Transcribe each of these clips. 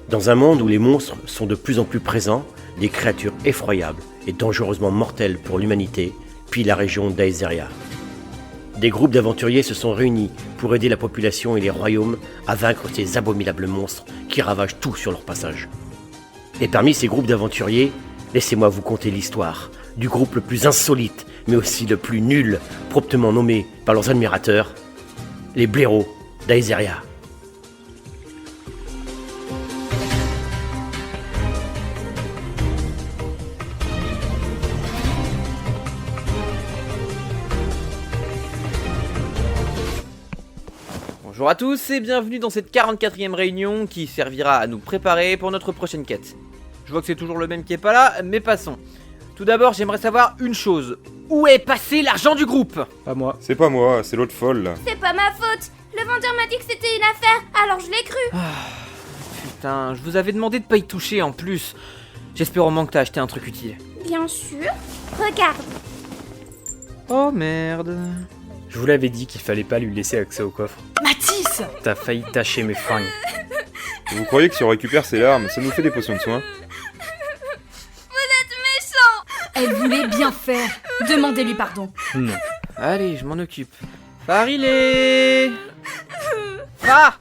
Dans un monde où les monstres sont de plus en plus présents, des créatures effroyables et dangereusement mortelles pour l'humanité pillent la région d'Aetheria. Des groupes d'aventuriers se sont réunis pour aider la population et les royaumes à vaincre ces abominables monstres qui ravagent tout sur leur passage. Et parmi ces groupes d'aventuriers, laissez-moi vous conter l'histoire du groupe le plus insolite, mais aussi le plus nul, promptement nommé par leurs admirateurs, les blaireaux d'Aetheria. Bonjour à tous et bienvenue dans cette 44e réunion qui servira à nous préparer pour notre prochaine quête. Je vois que c'est toujours le même qui est pas là, mais passons. Tout d'abord, j'aimerais savoir une chose. Où est passé l'argent du groupe ? Pas moi. C'est pas moi, c'est l'autre folle là. C'est pas ma faute. Le vendeur m'a dit que c'était une affaire, alors je l'ai cru. Putain, je vous avais demandé de pas y toucher en plus. J'espère au moins que t'as acheté un truc utile. Bien sûr. Regarde. Oh merde. Je vous l'avais dit qu'il fallait pas lui laisser accès au coffre. Mathis! T'as failli tâcher mes fringues. Vous croyez que si on récupère ses larmes, ça nous fait des potions de soin? Elle voulait bien faire. Demandez-lui pardon. Non. Allez, je m'en occupe. Farilé. Ah!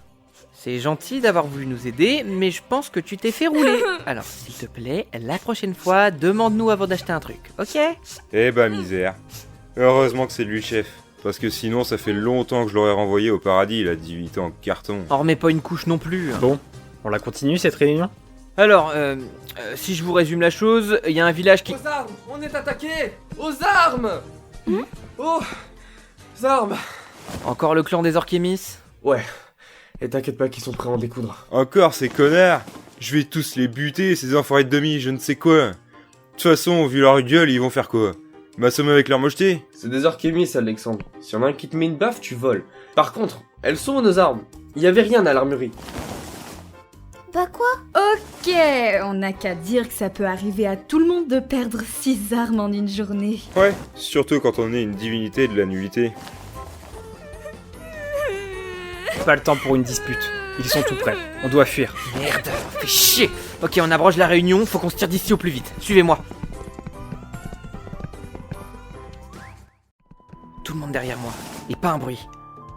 C'est gentil d'avoir voulu nous aider, mais je pense que tu t'es fait rouler. Alors, s'il te plaît, la prochaine fois, demande-nous avant d'acheter un truc, ok? Eh bah misère. Heureusement que c'est lui le chef. Parce que sinon ça fait longtemps que je l'aurais renvoyé au paradis, il a 18 ans en carton. On remet pas une couche non plus. Bon, on la continue cette réunion ? Alors, si je vous résume la chose, il y a un village qui... Aux armes! On est attaqué! Aux armes! Aux armes! Encore le clan des Orkémis? Ouais, et t'inquiète pas qu'ils sont prêts à en découdre. Encore ces connards! Je vais tous les buter, ces enfoirés de demi, je ne sais quoi. De toute façon, vu leur gueule, ils vont faire quoi? M'assommer avec leur mocheté? C'est des Orkémis, Alexandre. Si y en a un qui te met une baffe, tu voles. Par contre, elles sont où nos armes? Il y avait rien à l'armurerie. Bah quoi? Ok, on n'a qu'à dire que ça peut arriver à tout le monde de perdre 6 armes en une journée. Ouais, surtout quand on est une divinité de la nullité. Pas le temps pour une dispute. Ils sont tout prêts. On doit fuir. Merde, fait chier. Ok, on abroge la réunion, faut qu'on se tire d'ici au plus vite. Suivez-moi. Tout le monde derrière moi, et pas un bruit.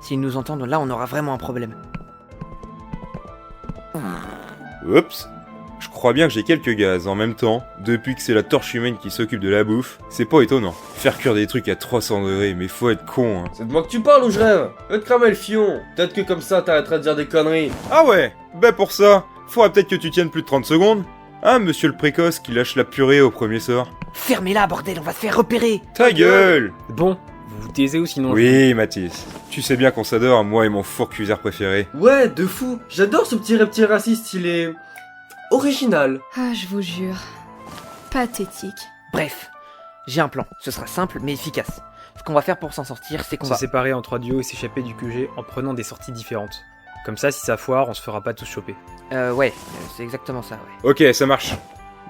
S'ils nous entendent, là, on aura vraiment un problème. Oups. Je crois bien que j'ai quelques gaz. En même temps, depuis que c'est la torche humaine qui s'occupe de la bouffe, c'est pas étonnant. Faire cuire des trucs à 300 degrés, mais faut être con, hein. C'est de moi que tu parles ou je rêve? Va te cramer le fion. Peut-être que comme ça t'arrêteras de dire des conneries. Ah ouais, bah pour ça, faudra peut-être que tu tiennes plus de 30 secondes. Hein, monsieur le précoce qui lâche la purée au premier sort. Fermez-la, bordel, on va se faire repérer. Ta gueule! Bon, vous vous taisez ou sinon... Oui, Mathis. Tu sais bien qu'on s'adore, moi et mon four cuiseur préféré. Ouais, de fou. J'adore ce petit reptile raciste, il est... original. Ah, je vous jure. Pathétique. Bref, j'ai un plan. Ce sera simple mais efficace. Ce qu'on va faire pour s'en sortir, c'est qu'on Se va... séparer en 3 duos et s'échapper du QG en prenant des sorties différentes. Comme ça, si ça foire, on se fera pas tous choper. Ouais, c'est exactement ça, ouais. Ok, ça marche.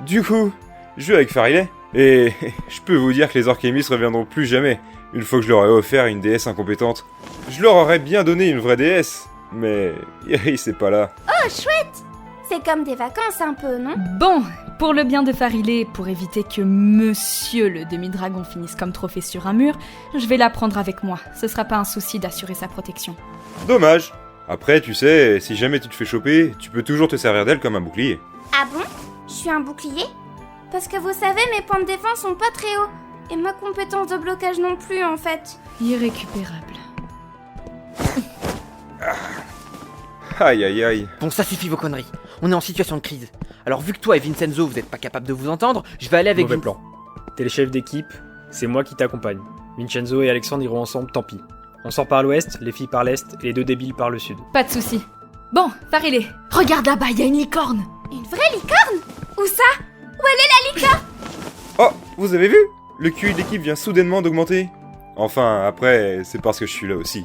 Du coup, je joue avec Farilé. Et je peux vous dire que les Orkémis reviendront plus jamais. Une fois que je leur ai offert une déesse incompétente. Je leur aurais bien donné une vraie déesse. Mais Iris c'est pas là. Oh, chouette! C'est comme des vacances un peu, non? Bon, pour le bien de Farilé, pour éviter que Monsieur le demi-dragon finisse comme trophée sur un mur, je vais la prendre avec moi. Ce sera pas un souci d'assurer sa protection. Dommage. Après, tu sais, si jamais tu te fais choper, tu peux toujours te servir d'elle comme un bouclier. Ah bon? Je suis un bouclier? Parce que vous savez, mes points de défense sont pas très hauts. Et ma compétence de blocage non plus, en fait. Irrécupérable. Aïe aïe aïe. Bon, ça suffit vos conneries. On est en situation de crise. Alors vu que toi et Vincenzo, vous êtes pas capables de vous entendre, je vais aller avec Mauvais vous. plan. T'es le chef d'équipe, c'est moi qui t'accompagne. Vincenzo et Alexandre iront ensemble, tant pis. On sort par l'ouest, les filles par l'est et les deux débiles par le sud. Pas de souci. Bon, Farilé, regarde là-bas, il y a une licorne. Une vraie licorne? Où ça? Où elle est la licorne? Oh, vous avez vu? Le QI de l'équipe vient soudainement d'augmenter. Enfin, après, c'est parce que je suis là aussi.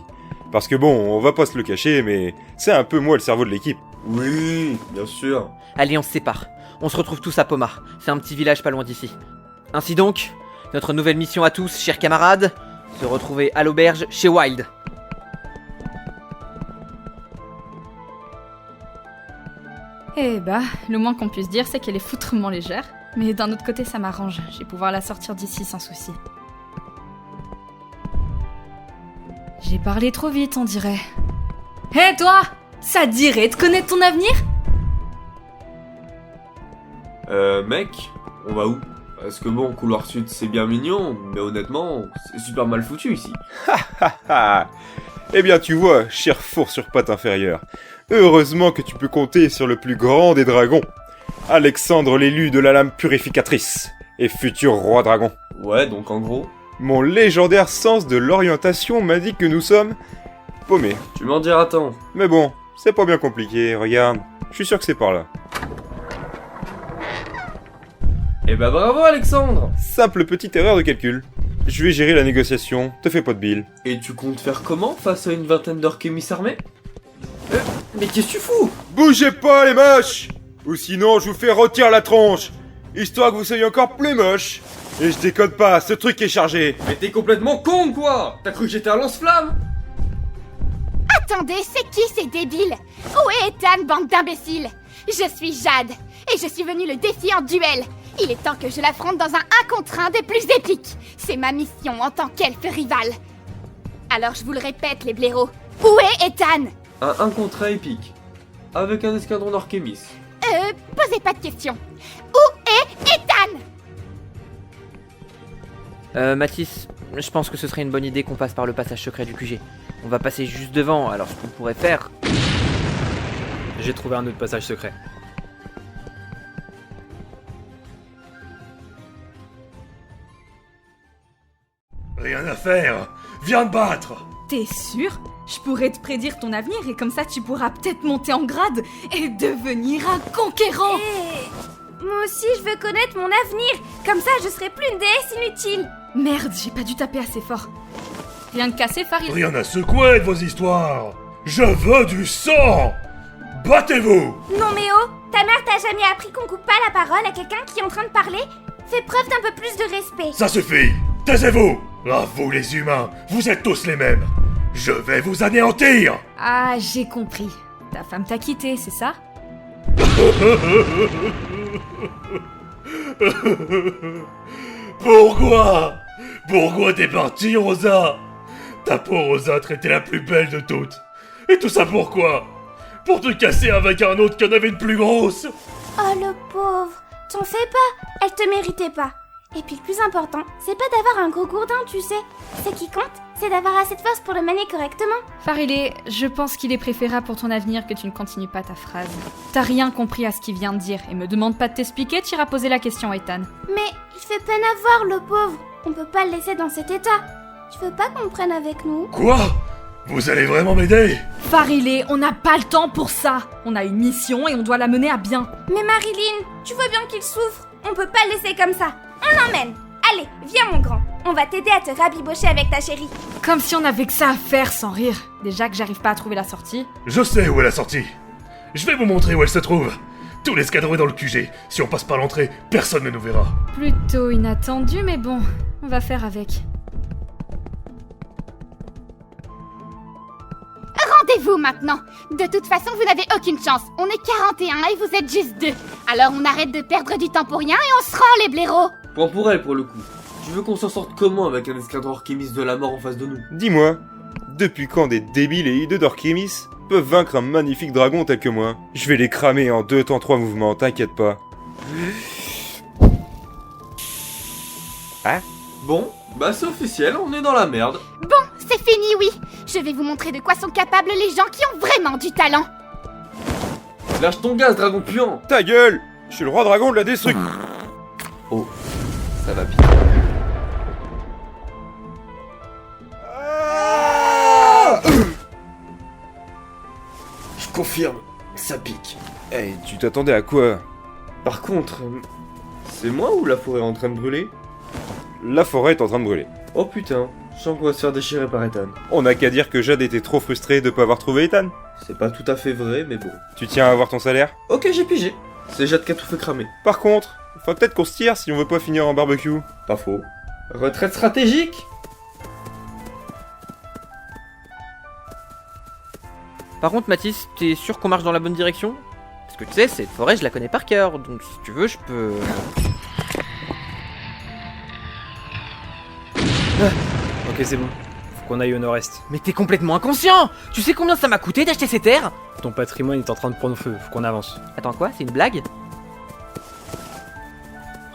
Parce que bon, on va pas se le cacher, mais c'est un peu moi le cerveau de l'équipe. Oui, bien sûr. Allez, on se sépare. On se retrouve tous à Pomar. C'est un petit village pas loin d'ici. Ainsi donc, notre nouvelle mission à tous, chers camarades, se retrouver à l'auberge chez Wild. Eh bah, le moins qu'on puisse dire, c'est qu'elle est foutrement légère. Mais d'un autre côté, ça m'arrange. Je vais pouvoir la sortir d'ici sans souci. J'ai parlé trop vite, on dirait. Hé, toi! Ça te dirait de connaître ton avenir? Mec, on va où? Parce que bon, couloir sud c'est bien mignon, mais honnêtement, c'est super mal foutu ici. Ah. Eh bien tu vois, cher four sur patte inférieure, heureusement que tu peux compter sur le plus grand des dragons, Alexandre l'élu de la lame purificatrice, et futur roi dragon. Ouais, donc en gros... Mon légendaire sens de l'orientation m'a dit que nous sommes... paumés. Tu m'en diras tant. Mais bon, c'est pas bien compliqué, regarde, je suis sûr que c'est par là. Eh bah bravo Alexandre! Simple petite erreur de calcul. Je vais gérer la négociation, te fais pas de bile. Et tu comptes faire comment face à une vingtaine d'orques armés? Mais qu'est-ce que tu fous? Bougez pas les moches! Ou sinon je vous fais rôtir la tronche, histoire que vous soyez encore plus moche. Et je déconne pas, ce truc est chargé. Mais t'es complètement con quoi? T'as cru que j'étais un lance-flamme? Attendez, c'est qui ces débiles? Où est Ethan, bande d'imbéciles? Je suis Jade, et je suis venue le défier en duel. Il est temps que je l'affronte dans un 1 contre 1 des plus épiques. C'est ma mission en tant qu'elfe rival. Alors je vous le répète, les blaireaux. Où est Ethan? Un 1 contre 1 épique. Avec un escadron d'Orkémis. Posez pas de questions. Où est Ethan? Mathis, je pense que ce serait une bonne idée qu'on passe par le passage secret du QG. On va passer juste devant, alors ce qu'on pourrait faire... J'ai trouvé un autre passage secret. Rien à faire. Viens te battre. T'es sûr? Je pourrais te prédire ton avenir et comme ça tu pourras peut-être monter en grade et devenir un conquérant. Moi aussi, je veux connaître mon avenir. Comme ça, je serai plus une déesse inutile. Merde, j'ai pas dû taper assez fort. Rien de cassé, Farid. Rien à secouer de vos histoires. Je veux du sang. Battez-vous. Non mais oh, ta mère t'a jamais appris qu'on coupe pas la parole à quelqu'un qui est en train de parler? Fais preuve d'un peu plus de respect. Ça suffit. Taisez-vous. Ah, vous les humains, vous êtes tous les mêmes. Je vais vous anéantir. Ah, j'ai compris. Ta femme t'a quitté, c'est ça? Pourquoi? Pourquoi t'es partie, Rosa? Ta peau, Rosa, était la plus belle de toutes. Et tout ça pourquoi? Pour te casser avec un autre qui en avait une plus grosse. Oh le pauvre, t'en fais pas, elle te méritait pas. Et puis le plus important, c'est pas d'avoir un gros gourdin, tu sais. Ce qui compte, c'est d'avoir assez de force pour le manier correctement. Farilé, je pense qu'il est préférable pour ton avenir que tu ne continues pas ta phrase. T'as rien compris à ce qu'il vient de dire et me demande pas de t'expliquer, tu iras poser la question à Ethan. Mais il fait peine à voir, le pauvre. On peut pas le laisser dans cet état. Tu veux pas qu'on le prenne avec nous? Quoi? Vous allez vraiment m'aider? Farilé, on n'a pas le temps pour ça. On a une mission et on doit la mener à bien. Mais Marilyn, tu vois bien qu'il souffre. On peut pas le laisser comme ça. On l'emmène. Allez, viens mon grand. On va t'aider à te rabibocher avec ta chérie. Comme si on avait que ça à faire sans rire. Déjà que j'arrive pas à trouver la sortie. Je sais où est la sortie. Je vais vous montrer où elle se trouve. Tout l'escadron est dans le QG. Si on passe par l'entrée, personne ne nous verra. Plutôt inattendu, mais bon, on va faire avec. Rendez-vous maintenant. De toute façon, vous n'avez aucune chance. On est 41 et vous êtes juste 2. Alors on arrête de perdre du temps pour rien et on se rend, les blaireaux. Point pour elle pour le coup. Tu veux qu'on s'en sorte comment avec un escadron Orkémis de la mort en face de nous? Dis-moi, depuis quand des débiles et hideux d'Orkémis peuvent vaincre un magnifique dragon tel que moi? Je vais les cramer en 2 temps 3 mouvements, t'inquiète pas. Hein? Bon, bah c'est officiel, on est dans la merde. Bon, c'est fini, oui. Je vais vous montrer de quoi sont capables les gens qui ont vraiment du talent. Lâche ton gaz, dragon puant. Ta gueule! Je suis le roi dragon de la destruction. Oh, ça va bien. Je confirme, ça pique. Eh, tu t'attendais à quoi? Par contre, c'est moi ou la forêt est en train de brûler? La forêt est en train de brûler. Oh putain, je sens qu'on va se faire déchirer par Ethan. On n'a qu'à dire que Jade était trop frustrée de pas avoir trouvé Ethan. C'est pas tout à fait vrai, mais bon. Tu tiens à avoir ton salaire? Ok, j'ai pigé. C'est Jade qui a tout fait cramer. Par contre, faut peut-être qu'on se tire si on veut pas finir en barbecue. Pas faux. Retraite stratégique? Par contre, Mathis, t'es sûr qu'on marche dans la bonne direction? Parce que tu sais, cette forêt, je la connais par cœur, donc si tu veux, je peux... Ok, c'est bon. Faut qu'on aille au nord-est. Mais t'es complètement inconscient! Tu sais combien ça m'a coûté d'acheter ces terres? Ton patrimoine est en train de prendre feu, faut qu'on avance. Attends, quoi? C'est une blague?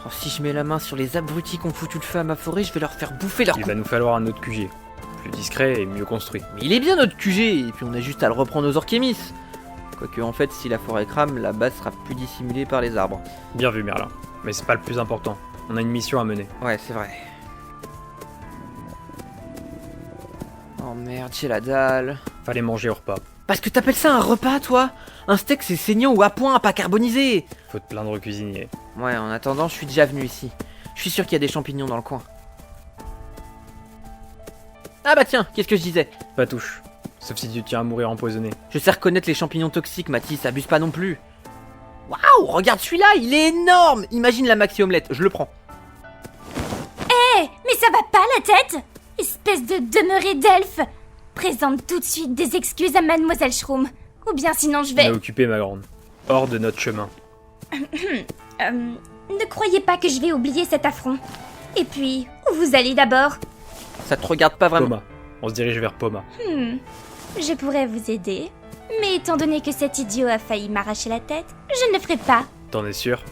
Oh, si je mets la main sur les abrutis qui ont foutu le feu à ma forêt, je vais leur faire bouffer leur Il cou... va nous falloir un autre QG. Plus discret et mieux construit. Mais il est bien notre QG, et puis on a juste à le reprendre aux Orkémis. Quoique en fait, si la forêt crame, la base sera plus dissimulée par les arbres. Bien vu, Merlin. Mais c'est pas le plus important. On a une mission à mener. Ouais, c'est vrai. Oh merde, j'ai la dalle. Fallait manger au repas. Parce que t'appelles ça un repas, toi? Un steak, c'est saignant ou à point, pas carbonisé. Faut te plaindre au cuisinier. Ouais, en attendant, je suis déjà venu ici. Je suis sûr qu'il y a des champignons dans le coin. Ah bah tiens, qu'est-ce que je disais? Pas touche. Sauf si tu tiens à mourir empoisonné. Je sais reconnaître les champignons toxiques, Mathis, abuse pas non plus. Waouh, regarde celui-là, il est énorme. Imagine la maxi omelette, je le prends. Hé, mais ça va pas la tête? Espèce de demeuré d'elfe! Présente tout de suite des excuses à Mademoiselle Shroom. Ou bien sinon je On vais... est occupé, ma grande. Hors de notre chemin. Ne croyez pas que je vais oublier cet affront. Et puis, où vous allez d'abord? Ça te regarde pas vraiment. Poma. On se dirige vers Poma. Je pourrais vous aider. Mais étant donné que cet idiot a failli m'arracher la tête, je ne le ferai pas. T'en es sûr?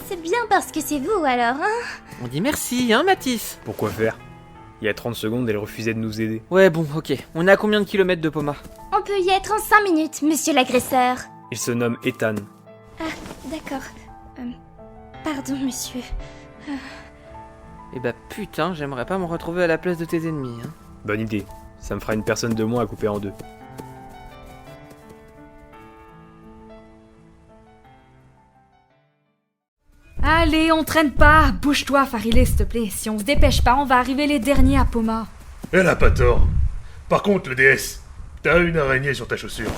C'est bien parce que c'est vous alors, hein? On dit merci, hein, Mathis? Pourquoi faire? Il y a 30 secondes, elle refusait de nous aider. Ouais, bon, ok. On est à combien de kilomètres de Poma? On peut y être en 5 minutes, monsieur l'agresseur. Il se nomme Ethan. Ah, d'accord. Pardon, monsieur. Eh bah putain, j'aimerais pas me retrouver à la place de tes ennemis, hein. Bonne idée. Ça me fera une personne de moins à couper en deux. Allez, on traîne pas. Bouge-toi, Farilé, s'il te plaît. Si on se dépêche pas, on va arriver les derniers à Poma. Elle a pas tort. Par contre, le DS, t'as une araignée sur ta chaussure.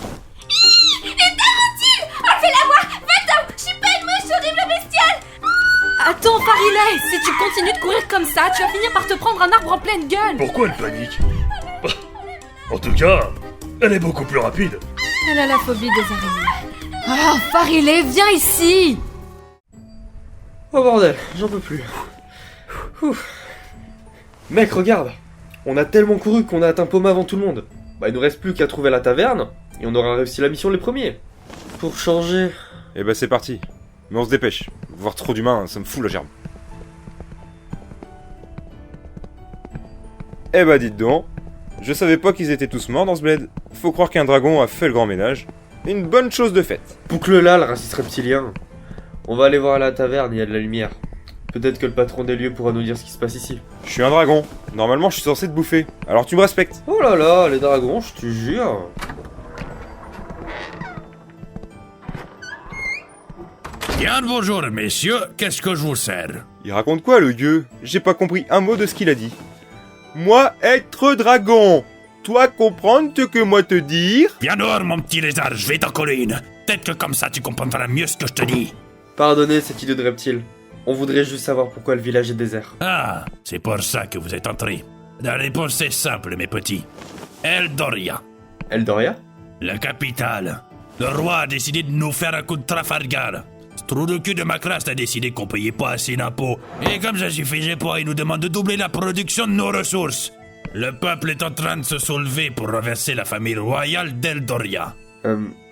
Attends, Farilé, si tu continues de courir comme ça, tu vas finir par te prendre un arbre en pleine gueule. Pourquoi elle panique? En tout cas, elle est beaucoup plus rapide. Elle a la phobie des araignées. Oh, Farilé, viens ici. Oh bordel, j'en peux plus. Ouf. Mec, regarde. On a tellement couru qu'on a atteint Poma avant tout le monde. Bah il nous reste plus qu'à trouver la taverne, et on aura réussi la mission les premiers. Pour changer... Eh ben c'est parti. Mais on se dépêche. Voir trop d'humains, ça me fout la gerbe. Eh bah dites donc, je savais pas qu'ils étaient tous morts dans ce bled. Faut croire qu'un dragon a fait le grand ménage. Une bonne chose de faite. Boucle-la, le raciste reptilien. On va aller voir à la taverne, il y a de la lumière. Peut-être que le patron des lieux pourra nous dire ce qui se passe ici. Je suis un dragon. Normalement je suis censé te bouffer. Alors tu me respectes. Oh là là, les dragons, je te jure. Bien bonjour messieurs, qu'est-ce que je vous sers? Il raconte quoi le gueux? J'ai pas compris un mot de ce qu'il a dit. Moi être dragon. Toi comprendre ce que moi te dire? Viens dehors mon petit lézard, je vais t'en coller une. Peut-être que comme ça tu comprendras mieux ce que je te dis. Pardonnez cet idiot de reptile. On voudrait juste savoir pourquoi le village est désert. Ah, c'est pour ça que vous êtes entrés. La réponse est simple mes petits. Eldoria. Eldoria? La capitale. Le roi a décidé de nous faire un coup de Trafalgar. Ce trou de cul de Macraste a décidé qu'on payait pas assez d'impôts. Et comme ça suffisait pas, il nous demande de doubler la production de nos ressources. Le peuple est en train de se soulever pour renverser la famille royale d'Eldoria.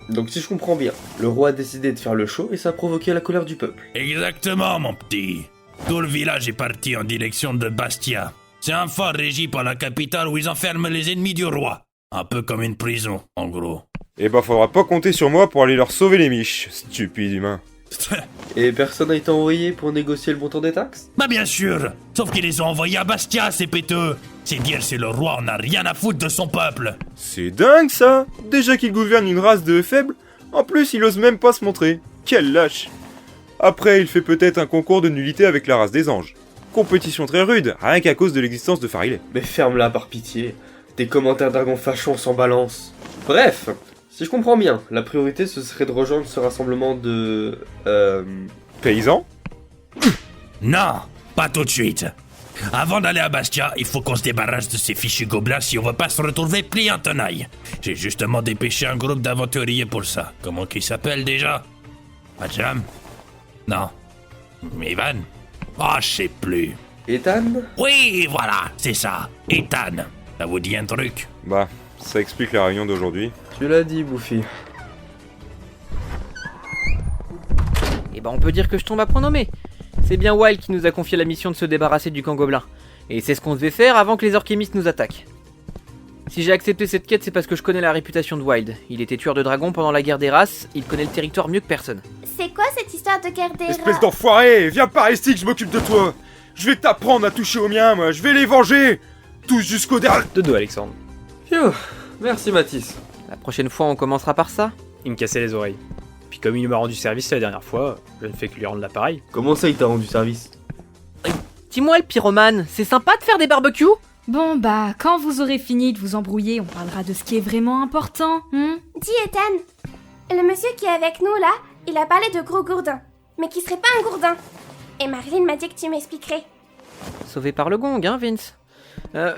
Donc si je comprends bien, le roi a décidé de faire le show et ça a provoqué la colère du peuple. Exactement, mon petit. Tout le village est parti en direction de Bastia. C'est un fort régi par la capitale où ils enferment les ennemis du roi. Un peu comme une prison, en gros. Eh ben faudra pas compter sur moi pour aller leur sauver les miches, stupide humain. Et personne n'a été envoyé pour négocier le montant des taxes? Bah bien sûr. Sauf qu'ils les ont envoyés à Bastia, ces péteux. C'est dire si le roi en a rien à foutre de son peuple. C'est dingue ça. Déjà qu'il gouverne une race de faibles, en plus il ose même pas se montrer. Quel lâche. Après il fait peut-être un concours de nullité avec la race des anges. Compétition très rude, rien qu'à cause de l'existence de Farilé. Mais ferme-la par pitié. Tes commentaires dragons fachons s'en balancent. Bref, si je comprends bien, la priorité ce serait de rejoindre ce rassemblement de... Paysans? Non, pas tout de suite. Avant d'aller à Bastia, il faut qu'on se débarrasse de ces fichus gobelins si on veut pas se retrouver pliés en tenaille. J'ai justement dépêché un groupe d'aventuriers pour ça. Comment qu'il s'appelle déjà? Pajam? Non. Ivan? Oh, je sais plus. Ethan? Oui, voilà, c'est ça. Ethan. Ça vous dit un truc? Bah, ça explique la réunion d'aujourd'hui. Tu l'as dit, Bouffi. Et ben on peut dire que je tombe à point nommé. C'est bien Wild qui nous a confié la mission de se débarrasser du camp gobelin. Et c'est ce qu'on devait faire avant que les orchémistes nous attaquent. Si j'ai accepté cette quête, c'est parce que je connais la réputation de Wild. Il était tueur de dragons pendant la guerre des races, il connaît le territoire mieux que personne. C'est quoi cette histoire de guerre des Espèce rats? d'enfoiré, viens par ici que je m'occupe de toi. Je vais t'apprendre à toucher aux miens, moi. Je vais les venger. Tous jusqu'au dernier. De dos, Alexandre. Phew, merci Mathis. La prochaine fois, on commencera par ça. Il me cassait les oreilles. Puis comme il m'a rendu service la dernière fois, je ne fais que lui rendre l'appareil. Comment ça il t'a rendu service? Dis-moi le pyromane, c'est sympa de faire des barbecues? Bon bah, quand vous aurez fini de vous embrouiller, on parlera de ce qui est vraiment important, Dis Ethan, le monsieur qui est avec nous là, il a parlé de gros gourdin. Mais qui serait pas un gourdin. Et Marilyn m'a dit que tu m'expliquerais. Sauvé par le gong, hein, Vince.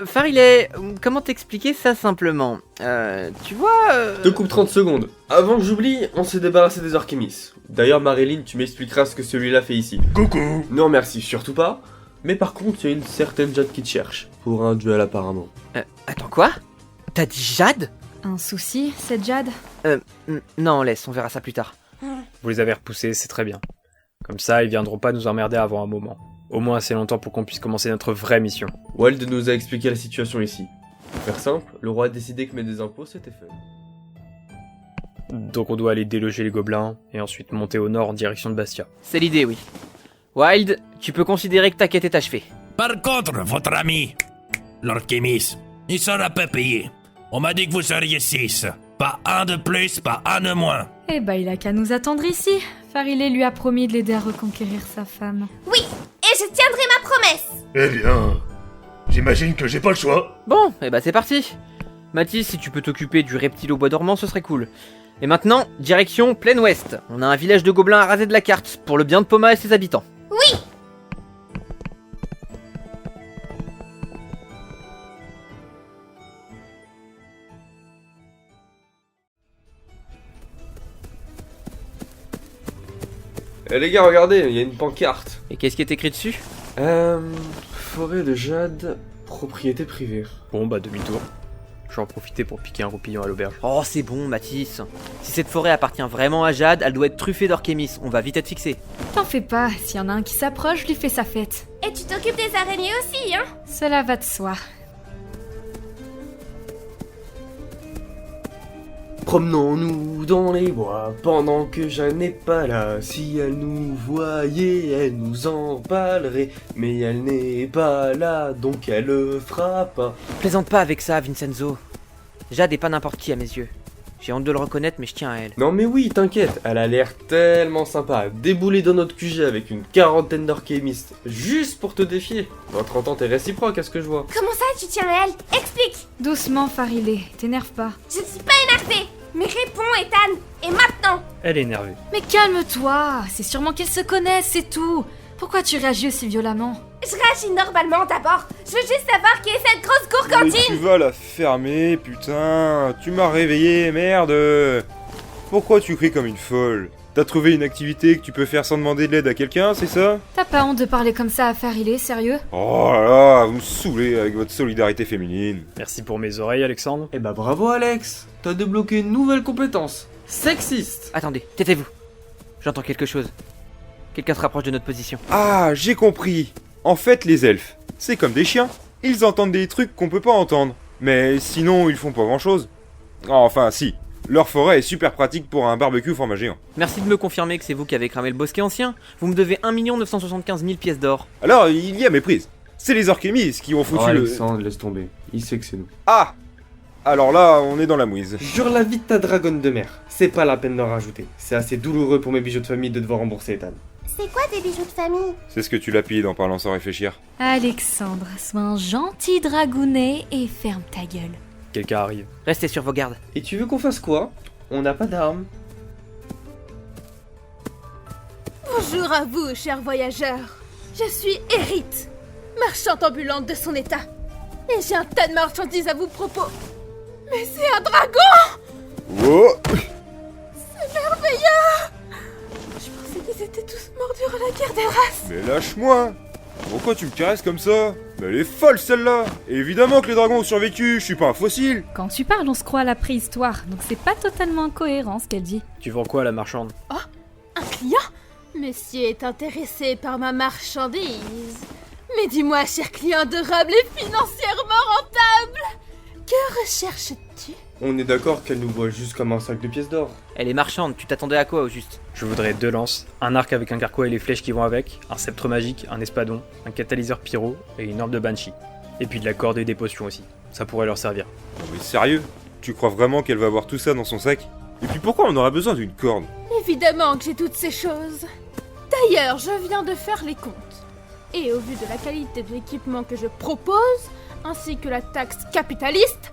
Farilé, comment t'expliquer ça simplement? Tu vois... Je te coupe 30 secondes. Avant que j'oublie, on s'est débarrassé des orchémistes. D'ailleurs, Marilyn, tu m'expliqueras ce que celui-là fait ici. Coucou. Non merci, surtout pas. Mais par contre, il y a une certaine Jade qui te cherche. Pour un duel apparemment. Attends, quoi? T'as dit Jade? Un souci, c'est Jade? Non, laisse, on verra ça plus tard. Vous les avez repoussés, c'est très bien. Comme ça, ils viendront pas nous emmerder avant un moment. Au moins assez longtemps pour qu'on puisse commencer notre vraie mission. Wild nous a expliqué la situation ici. Pour faire simple, le roi a décidé que mettre des impôts c'était fait. Donc on doit aller déloger les gobelins, et ensuite monter au nord en direction de Bastia. C'est l'idée, oui. Wild, tu peux considérer que ta quête est achevée. Par contre, votre ami, Lord Kémis, il sera pas payé. On m'a dit que vous seriez 6. Pas un de plus, pas un de moins. Eh bah il a qu'à nous attendre ici. Farilé lui a promis de l'aider à reconquérir sa femme. Oui, et je tiendrai ma promesse. Eh bien, j'imagine que j'ai pas le choix. Bon, et bah c'est parti. Mathis, si tu peux t'occuper du reptile au bois dormant, ce serait cool. Et maintenant, direction Plaine Ouest. On a un village de gobelins à raser de la carte, pour le bien de Poma et ses habitants. Oui. Eh les gars, regardez, il y a une pancarte. Et qu'est-ce qui est écrit dessus? Forêt de Jade, propriété privée. Bon bah demi-tour. Je vais en profiter pour piquer un roupillon à l'auberge. Oh, c'est bon, Mathis. Si cette forêt appartient vraiment à Jade, elle doit être truffée d'orchémis. On va vite être fixé. T'en fais pas, s'il y en a un qui s'approche, je lui fais sa fête. Et tu t'occupes des araignées aussi, hein? Cela va de soi. Promenons-nous dans les bois pendant que Jeanne n'est pas là. Si elle nous voyait, elle nous emballerait. Mais elle n'est pas là, donc elle le fera pas. Plaisante pas avec ça, Vincenzo. Jade est pas n'importe qui à mes yeux. J'ai honte de le reconnaître, mais je tiens à elle. Non mais oui, t'inquiète, elle a l'air tellement sympa. Débouler dans notre QG avec une quarantaine d'orchémistes, juste pour te défier. Votre entente est réciproque à ce que je vois. Comment ça, tu tiens à elle? Explique. Doucement, Farilé, t'énerve pas. Je ne suis pas énervée. Mais réponds, Ethan. Et maintenant. Elle est énervée. Mais calme-toi, c'est sûrement qu'elles se connaissent, c'est tout. Pourquoi tu réagis aussi violemment? Je réagis normalement d'abord. Je veux juste savoir qui est cette grosse Mais gourgandine. tu vas la fermer, putain. Tu m'as réveillé, merde. Pourquoi tu cries comme une folle? T'as trouvé une activité que tu peux faire sans demander de l'aide à quelqu'un, c'est ça? T'as pas honte de parler comme ça à Farilé, sérieux? Oh là là, vous me saoulez avec votre solidarité féminine. Merci pour mes oreilles, Alexandre. Eh bah bravo Alex, t'as débloqué une nouvelle compétence. Sexiste. Attendez, taisez-vous. J'entends quelque chose. Quelqu'un se rapproche de notre position. Ah, j'ai compris. En fait, les elfes, c'est comme des chiens. Ils entendent des trucs qu'on peut pas entendre. Mais sinon, ils font pas grand-chose. Enfin, si. Leur forêt est super pratique pour un barbecue format géant. Merci de me confirmer que c'est vous qui avez cramé le bosquet ancien. Vous me devez 1 975 000 pièces d'or. Alors, il y a méprise. C'est les orchémistes qui ont foutu le... Alexandre, laisse tomber. Il sait que c'est nous. Ah! Alors là, on est dans la mouise. Jure la vie de ta dragonne de mer. C'est pas la peine d'en rajouter. C'est assez douloureux pour mes bijoux de famille de devoir rembourser Ethan. C'est quoi des bijoux de famille? C'est ce que tu lapides en parlant sans réfléchir. Alexandre, sois un gentil dragounet et ferme ta gueule. Quelqu'un arrive. Restez sur vos gardes. Et tu veux qu'on fasse quoi? On n'a pas d'armes. Bonjour à vous, chers voyageurs. Je suis Hérite. marchande ambulante de son état. Et j'ai un tas de marchandises à vous propos. Mais c'est un dragon! Oh! C'est merveilleux! Je pensais qu'ils étaient tous morts durant la guerre des races. Mais lâche-moi! Pourquoi tu me caresses comme ça? Mais elle est folle celle-là! Et évidemment que les dragons ont survécu, je suis pas un fossile! Quand tu parles, on se croit à la préhistoire, donc c'est pas totalement incohérent ce qu'elle dit. Tu vends quoi, la marchande? Un client? Monsieur est intéressé par ma marchandise. Mais dis-moi, cher client adorable et financièrement rentable, que recherches-tu? On est d'accord qu'elle nous voit juste comme un sac de pièces d'or. Elle est marchande, tu t'attendais à quoi au juste? Je voudrais 2 lances, un arc avec un carquois et les flèches qui vont avec, un sceptre magique, un espadon, un catalyseur pyro et une orbe de banshee. Et puis de la corde et des potions aussi. Ça pourrait leur servir. Non mais sérieux? Tu crois vraiment qu'elle va avoir tout ça dans son sac? Et puis pourquoi on aurait besoin d'une corde? Évidemment que j'ai toutes ces choses. D'ailleurs, je viens de faire les comptes. Et au vu de la qualité de l'équipement que je propose, ainsi que la taxe capitaliste,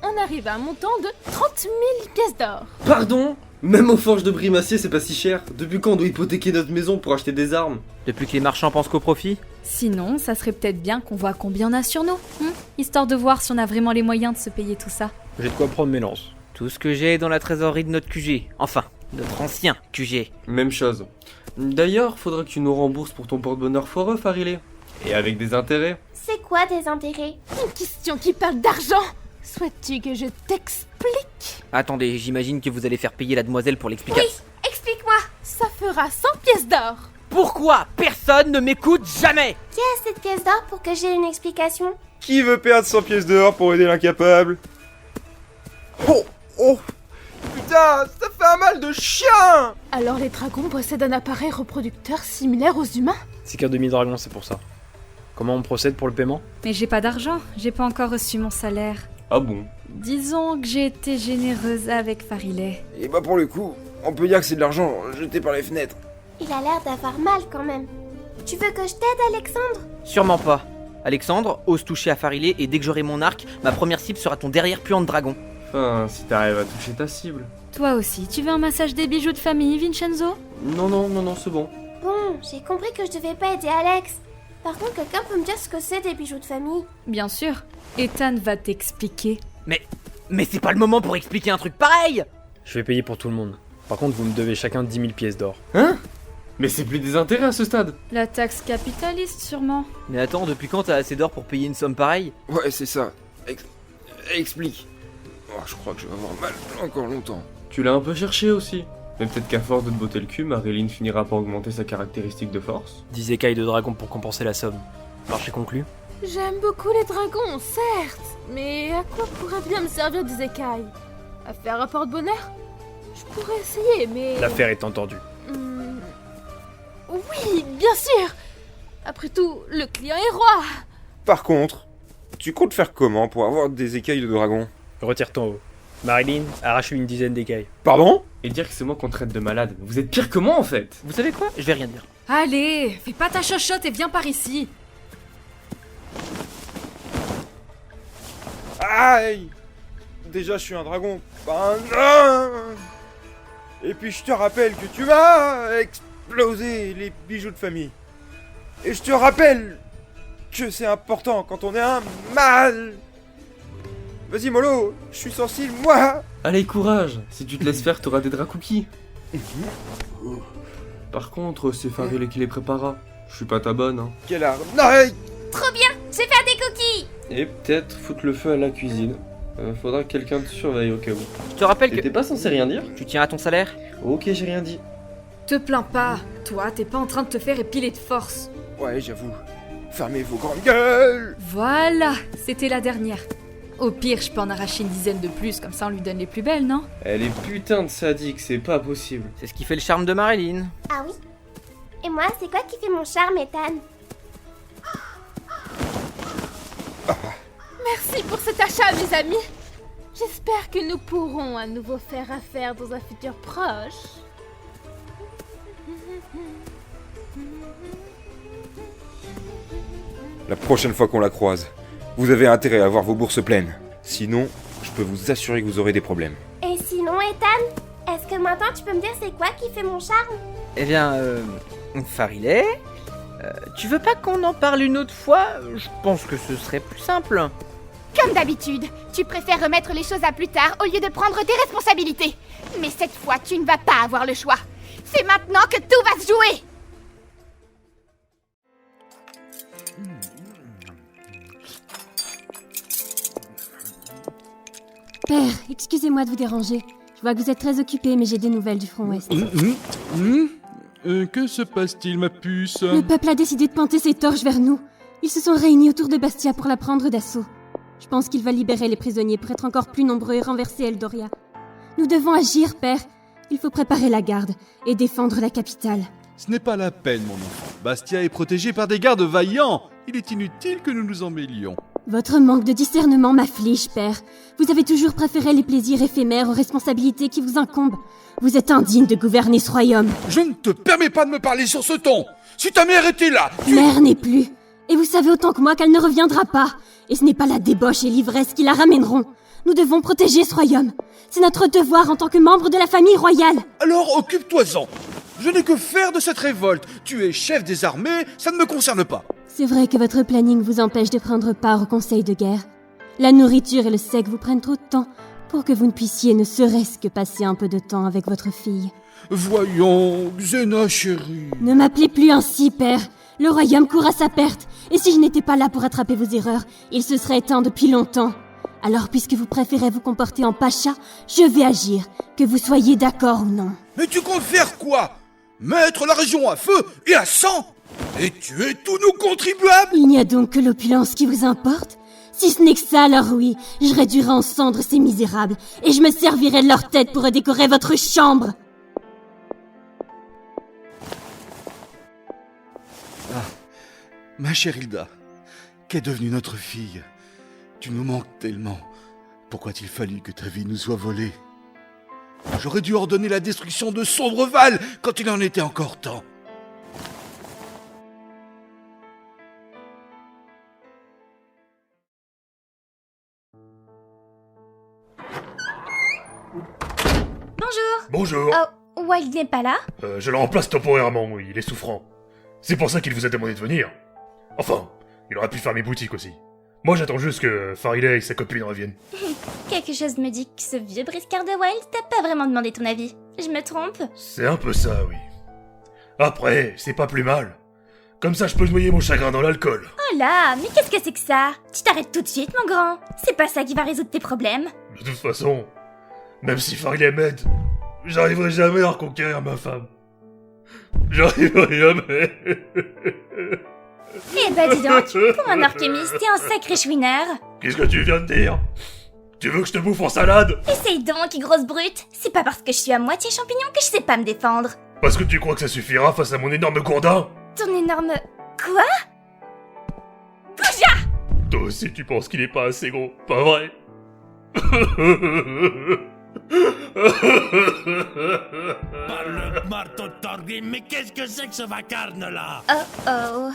on arrive à un montant de 30 000 pièces d'or. Pardon? Même aux forges de Brimacier, c'est pas si cher. Depuis quand on doit hypothéquer notre maison pour acheter des armes? Depuis que les marchands pensent qu'au profit? Sinon, ça serait peut-être bien qu'on voit combien on a sur nous, histoire de voir si on a vraiment les moyens de se payer tout ça. J'ai de quoi prendre mes lances. Tout ce que j'ai est dans la trésorerie de notre QG. Enfin, notre ancien QG. Même chose. D'ailleurs, faudra que tu nous rembourses pour ton porte-bonheur foireux, Farilé. Et avec des intérêts. C'est quoi des intérêts? Une question qui parle d'argent. Souhaites-tu que je t'explique? Attendez, j'imagine que vous allez faire payer la demoiselle pour l'explication. Oui, explique-moi. Ça fera 100 pièces d'or. Pourquoi personne ne m'écoute jamais? Qui a cette pièce d'or pour que j'ai une explication? Qui veut perdre 100 pièces d'or pour aider l'incapable? Oh! Oh! Putain, ça fait un mal de chien! Alors les dragons possèdent un appareil reproducteur similaire aux humains? C'est qu'un demi-dragon, c'est pour ça. Comment on procède pour le paiement? Mais j'ai pas d'argent, j'ai pas encore reçu mon salaire. Ah bon? Disons que j'ai été généreuse avec Farilé. Et bah pour le coup, on peut dire que c'est de l'argent jeté par les fenêtres. Il a l'air d'avoir mal quand même. Tu veux que je t'aide, Alexandre? Sûrement pas. Alexandre, ose toucher à Farilé et dès que j'aurai mon arc, ma première cible sera ton derrière puant de dragon. Enfin, si t'arrives à toucher ta cible. Toi aussi, tu veux un massage des bijoux de famille, Vincenzo? Non, c'est bon. Bon, j'ai compris que je devais pas aider Alex. Par contre, quelqu'un peut me dire ce que c'est des bijoux de famille? Bien sûr, Ethan va t'expliquer. Mais c'est pas le moment pour expliquer un truc pareil! Je vais payer pour tout le monde. Par contre, vous me devez chacun 10 000 pièces d'or. Hein? Mais c'est plus des intérêts à ce stade. La taxe capitaliste, sûrement. Mais attends, depuis quand t'as assez d'or pour payer une somme pareille? Ouais, c'est ça. Explique. Oh, je crois que je vais avoir mal encore longtemps. Tu l'as un peu cherché aussi. Mais peut-être qu'à force de te botter le cul, Marilyn finira par augmenter sa caractéristique de force. 10 écailles de dragon pour compenser la somme. Marché conclu? J'aime beaucoup les dragons, certes. Mais à quoi pourrait bien me servir des écailles? À faire un porte-bonheur? Je pourrais essayer, mais... L'affaire est entendue. Oui, bien sûr. Après tout, le client est roi. Par contre, tu comptes faire comment pour avoir des écailles de dragon? Retire ton haut. Marilyn, arrache-lui une dizaine d'écailles. Pardon? Et dire que c'est moi qu'on traite de malade. Vous êtes pire que moi en fait. Vous savez quoi? Je vais rien dire. Allez, fais pas ta chochotte et viens par ici. Aïe! Déjà, je suis un dragon, pas un nain! Et puis, je te rappelle que tu vas exploser les bijoux de famille. Et je te rappelle que c'est important quand on est un mâle. Vas-y, mollo, je suis sensible, moi! Allez, courage. Si tu te laisses faire, t'auras des draps cookies. Par contre, c'est Farilé qui les préparera. Je suis pas ta bonne, hein. Quelle arnaque! Trop bien, je vais faire des cookies. Et peut-être foutre le feu à la cuisine. Faudra que quelqu'un te surveille au cas où. Je te rappelle que... T'es pas censé rien dire? Tu tiens à ton salaire? Ok, j'ai rien dit. Te plains pas, toi, t'es pas en train de te faire épiler de force. Ouais, j'avoue. Fermez vos grandes gueules! Voilà, c'était la dernière. Au pire, je peux en arracher une dizaine de plus, comme ça on lui donne les plus belles, non? Elle est putain de sadique, c'est pas possible. C'est ce qui fait le charme de Marilyn. Ah oui? Et moi, c'est quoi qui fait mon charme, Ethan? Merci pour cet achat, mes amis. J'espère que nous pourrons à nouveau faire affaire dans un futur proche. La prochaine fois qu'on la croise, vous avez intérêt à avoir vos bourses pleines. Sinon, je peux vous assurer que vous aurez des problèmes. Et sinon, Ethan, est-ce que maintenant tu peux me dire c'est quoi qui fait mon charme? Eh bien, Farilé, Tu veux pas qu'on en parle une autre fois? Je pense que ce serait plus simple. Comme d'habitude, tu préfères remettre les choses à plus tard au lieu de prendre tes responsabilités. Mais cette fois, tu ne vas pas avoir le choix. C'est maintenant que tout va se jouer. Père, excusez-moi de vous déranger. Je vois que vous êtes très occupé, mais j'ai des nouvelles du front ouest. Que se passe-t-il, ma puce? Le peuple a décidé de pointer ses torches vers nous. Ils se sont réunis autour de Bastia pour la prendre d'assaut. Je pense qu'ils veulent libérer les prisonniers pour être encore plus nombreux et renverser Eldoria. Nous devons agir, père. Il faut préparer la garde et défendre la capitale. Ce n'est pas la peine, mon enfant. Bastia est protégé par des gardes vaillants. Il est inutile que nous nous emmêlions. Votre manque de discernement m'afflige, père. Vous avez toujours préféré les plaisirs éphémères aux responsabilités qui vous incombent. Vous êtes indigne de gouverner ce royaume. Je ne te permets pas de me parler sur ce ton. Si ta mère était là, Mère n'est plus. Et vous savez autant que moi qu'elle ne reviendra pas. Et ce n'est pas la débauche et l'ivresse qui la ramèneront. Nous devons protéger ce royaume. C'est notre devoir en tant que membre de la famille royale. Alors occupe-toi-en. Je n'ai que faire de cette révolte. Tu es chef des armées, ça ne me concerne pas. C'est vrai que votre planning vous empêche de prendre part au conseil de guerre. La nourriture et le sec vous prennent trop de temps pour que vous ne puissiez ne serait-ce que passer un peu de temps avec votre fille. Voyons, Xena chérie. Ne m'appelez plus ainsi, père. Le royaume court à sa perte. Et si je n'étais pas là pour attraper vos erreurs, il se serait éteint depuis longtemps. Alors puisque vous préférez vous comporter en pacha, je vais agir, que vous soyez d'accord ou non. Mais tu comptes faire quoi? Mettre la région à feu et à sang? Et tuer tous nos contribuables? Il n'y a donc que l'opulence qui vous importe? Si ce n'est que ça, alors oui, je réduirai en cendres ces misérables, et je me servirai de leur tête pour redécorer votre chambre. Ma chère Hilda, qu'est devenue notre fille? Tu nous manques tellement. Pourquoi a-t-il fallu que ta vie nous soit volée? J'aurais dû ordonner la destruction de Sombreval quand il en était encore temps. Bonjour. Bonjour. Oh, Wild n'est pas là? Je le remplace temporairement, oui, il est souffrant. C'est pour ça qu'il vous a demandé de venir. Enfin, il aurait pu fermer boutique aussi. Moi j'attends juste que Farileh et sa copine reviennent. Quelque chose me dit que ce vieux briscard de Wild t'a pas vraiment demandé ton avis. Je me trompe? C'est un peu ça, oui. Après, c'est pas plus mal. Comme ça je peux noyer mon chagrin dans l'alcool. Oh là, mais qu'est-ce que c'est que ça? Tu t'arrêtes tout de suite, mon grand. C'est pas ça qui va résoudre tes problèmes. De toute façon, même si Farileh m'aide, j'arriverai jamais à reconquérir ma femme. J'arriverai jamais. Eh bah dis donc, pour un orchimiste, t'es un sacré chouineur. Qu'est-ce que tu viens de dire? Tu veux que je te bouffe en salade? Essaye donc, grosse brute. C'est pas parce que je suis à moitié champignon que je sais pas me défendre. Parce que tu crois que ça suffira face à mon énorme gourdin? Ton énorme... Quoi? Pouja! Toi aussi tu penses qu'il est pas assez gros, pas vrai? Par le marteau tordu, mais qu'est-ce que c'est que ce vacarme là? Oh.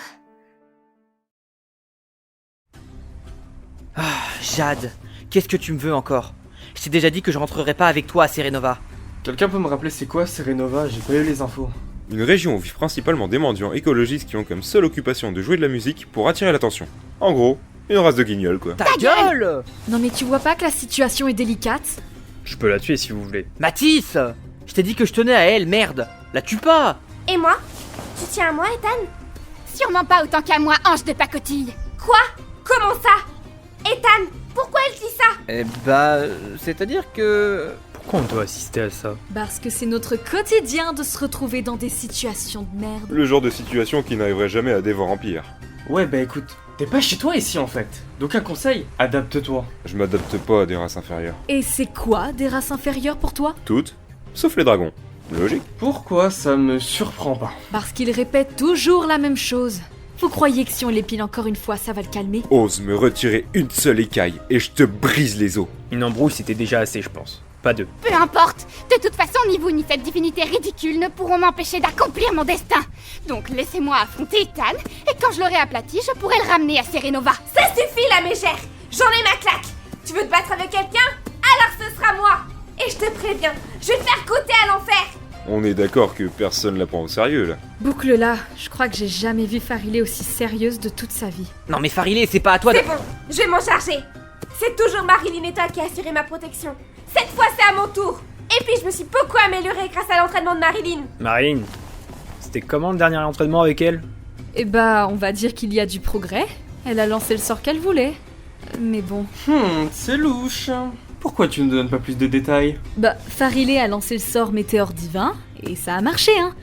Ah, Jade, qu'est-ce que tu me veux encore? Je t'ai déjà dit que je rentrerai pas avec toi à Serenova. Quelqu'un peut me rappeler c'est quoi Serenova? J'ai pas eu les infos. Une région où vivent principalement des mendiants écologistes qui ont comme seule occupation de jouer de la musique pour attirer l'attention. En gros, une race de guignols quoi. Ta gueule! Non mais tu vois pas que la situation est délicate? Je peux la tuer si vous voulez. Mathis! Je t'ai dit que je tenais à elle, merde! La tue pas! Et moi? Tu tiens à moi, Ethan? Sûrement pas autant qu'à moi, ange de pacotille. Quoi? Comment ça? Ethan, pourquoi elle dit ça? Eh bah, c'est-à-dire que... Pourquoi on doit assister à ça? Parce que c'est notre quotidien de se retrouver dans des situations de merde. Le genre de situation qui n'arriverait jamais à Dévor Empire. Ouais bah écoute, t'es pas chez toi ici en fait. Donc un conseil, adapte-toi. Je m'adapte pas à des races inférieures. Et c'est quoi des races inférieures pour toi? Toutes, sauf les dragons. Logique. Pourquoi ça me surprend pas? Parce qu'ils répètent toujours la même chose. Vous croyez que si on l'épile encore une fois, ça va le calmer? Ose me retirer une seule écaille et je te brise les os. Une embrouille c'était déjà assez je pense. Pas deux. Peu importe. De toute façon, ni vous ni cette divinité ridicule ne pourront m'empêcher d'accomplir mon destin. Donc laissez-moi affronter Ethan, et quand je l'aurai aplati, je pourrai le ramener à Serenova. Ça suffit, la mégère. J'en ai ma claque. Tu veux te battre avec quelqu'un? Alors ce sera moi. Et je te préviens, je vais te faire côté à l'enfer. On est d'accord que personne la prend au sérieux là. Boucle-la, je crois que j'ai jamais vu Farilé aussi sérieuse de toute sa vie. Non mais Farilé, c'est pas à toi de... C'est bon, je vais m'en charger. C'est toujours Marilyn et toi qui a assuré ma protection. Cette fois, c'est à mon tour. Et puis, je me suis beaucoup améliorée grâce à l'entraînement de Marilyn. Marilyn, c'était comment le dernier entraînement avec elle? Eh bah, on va dire qu'il y a du progrès. Elle a lancé le sort qu'elle voulait. Mais bon... C'est louche. Pourquoi tu ne donnes pas plus de détails? Bah, Farilé a lancé le sort météore divin, et ça a marché, hein.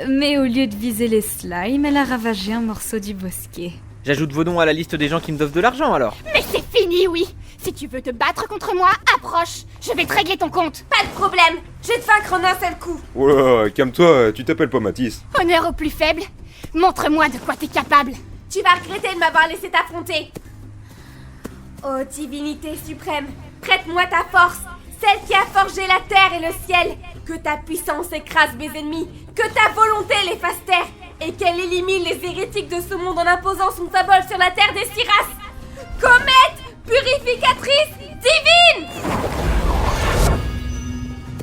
Mais au lieu de viser les slimes, elle a ravagé un morceau du bosquet. J'ajoute vos noms à la liste des gens qui me doivent de l'argent alors. Mais c'est fini, oui. Si tu veux te battre contre moi, approche. Je vais te régler ton compte. Pas de problème, je vais te vaincre en un seul coup. Oh là, calme-toi, tu t'appelles pas Matisse. Honneur au plus faible. Montre-moi de quoi t'es capable. Tu vas regretter de m'avoir laissé t'affronter. Ô divinité suprême, prête-moi ta force, celle qui a forgé la terre et le ciel. Que ta puissance écrase mes ennemis, que ta volonté les fasse taire, et qu'elle élimine les hérétiques de ce monde en imposant son symbole sur la terre des six races. Comète purificatrice divine!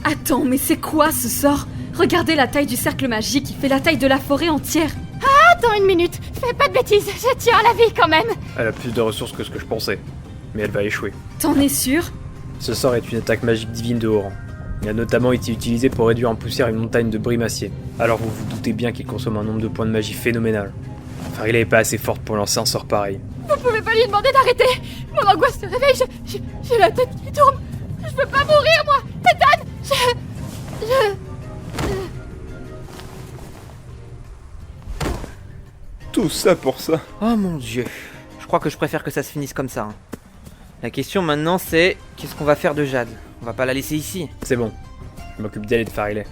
Attends, mais c'est quoi ce sort? Regardez la taille du cercle magique, il fait la taille de la forêt entière. Attends une minute, fais pas de bêtises, je tiens à la vie quand même. Elle a plus de ressources que ce que je pensais. Mais elle va échouer. T'en es sûr? Ce sort est une attaque magique divine de haut rang. Il a notamment été utilisé pour réduire en poussière une montagne de brimacier. Alors vous vous doutez bien qu'il consomme un nombre de points de magie phénoménal. Farilé est pas assez forte pour lancer un sort pareil. Vous pouvez pas lui demander d'arrêter. Mon angoisse se réveille, j'ai la tête qui tourne. Je peux pas mourir, moi. Tétane, Tout ça pour ça. Oh mon dieu. Je crois que je préfère que ça se finisse comme ça. Hein. La question maintenant c'est... Qu'est-ce qu'on va faire de Jade? On va pas la laisser ici. C'est bon. Je m'occupe d'elle et de Farilé.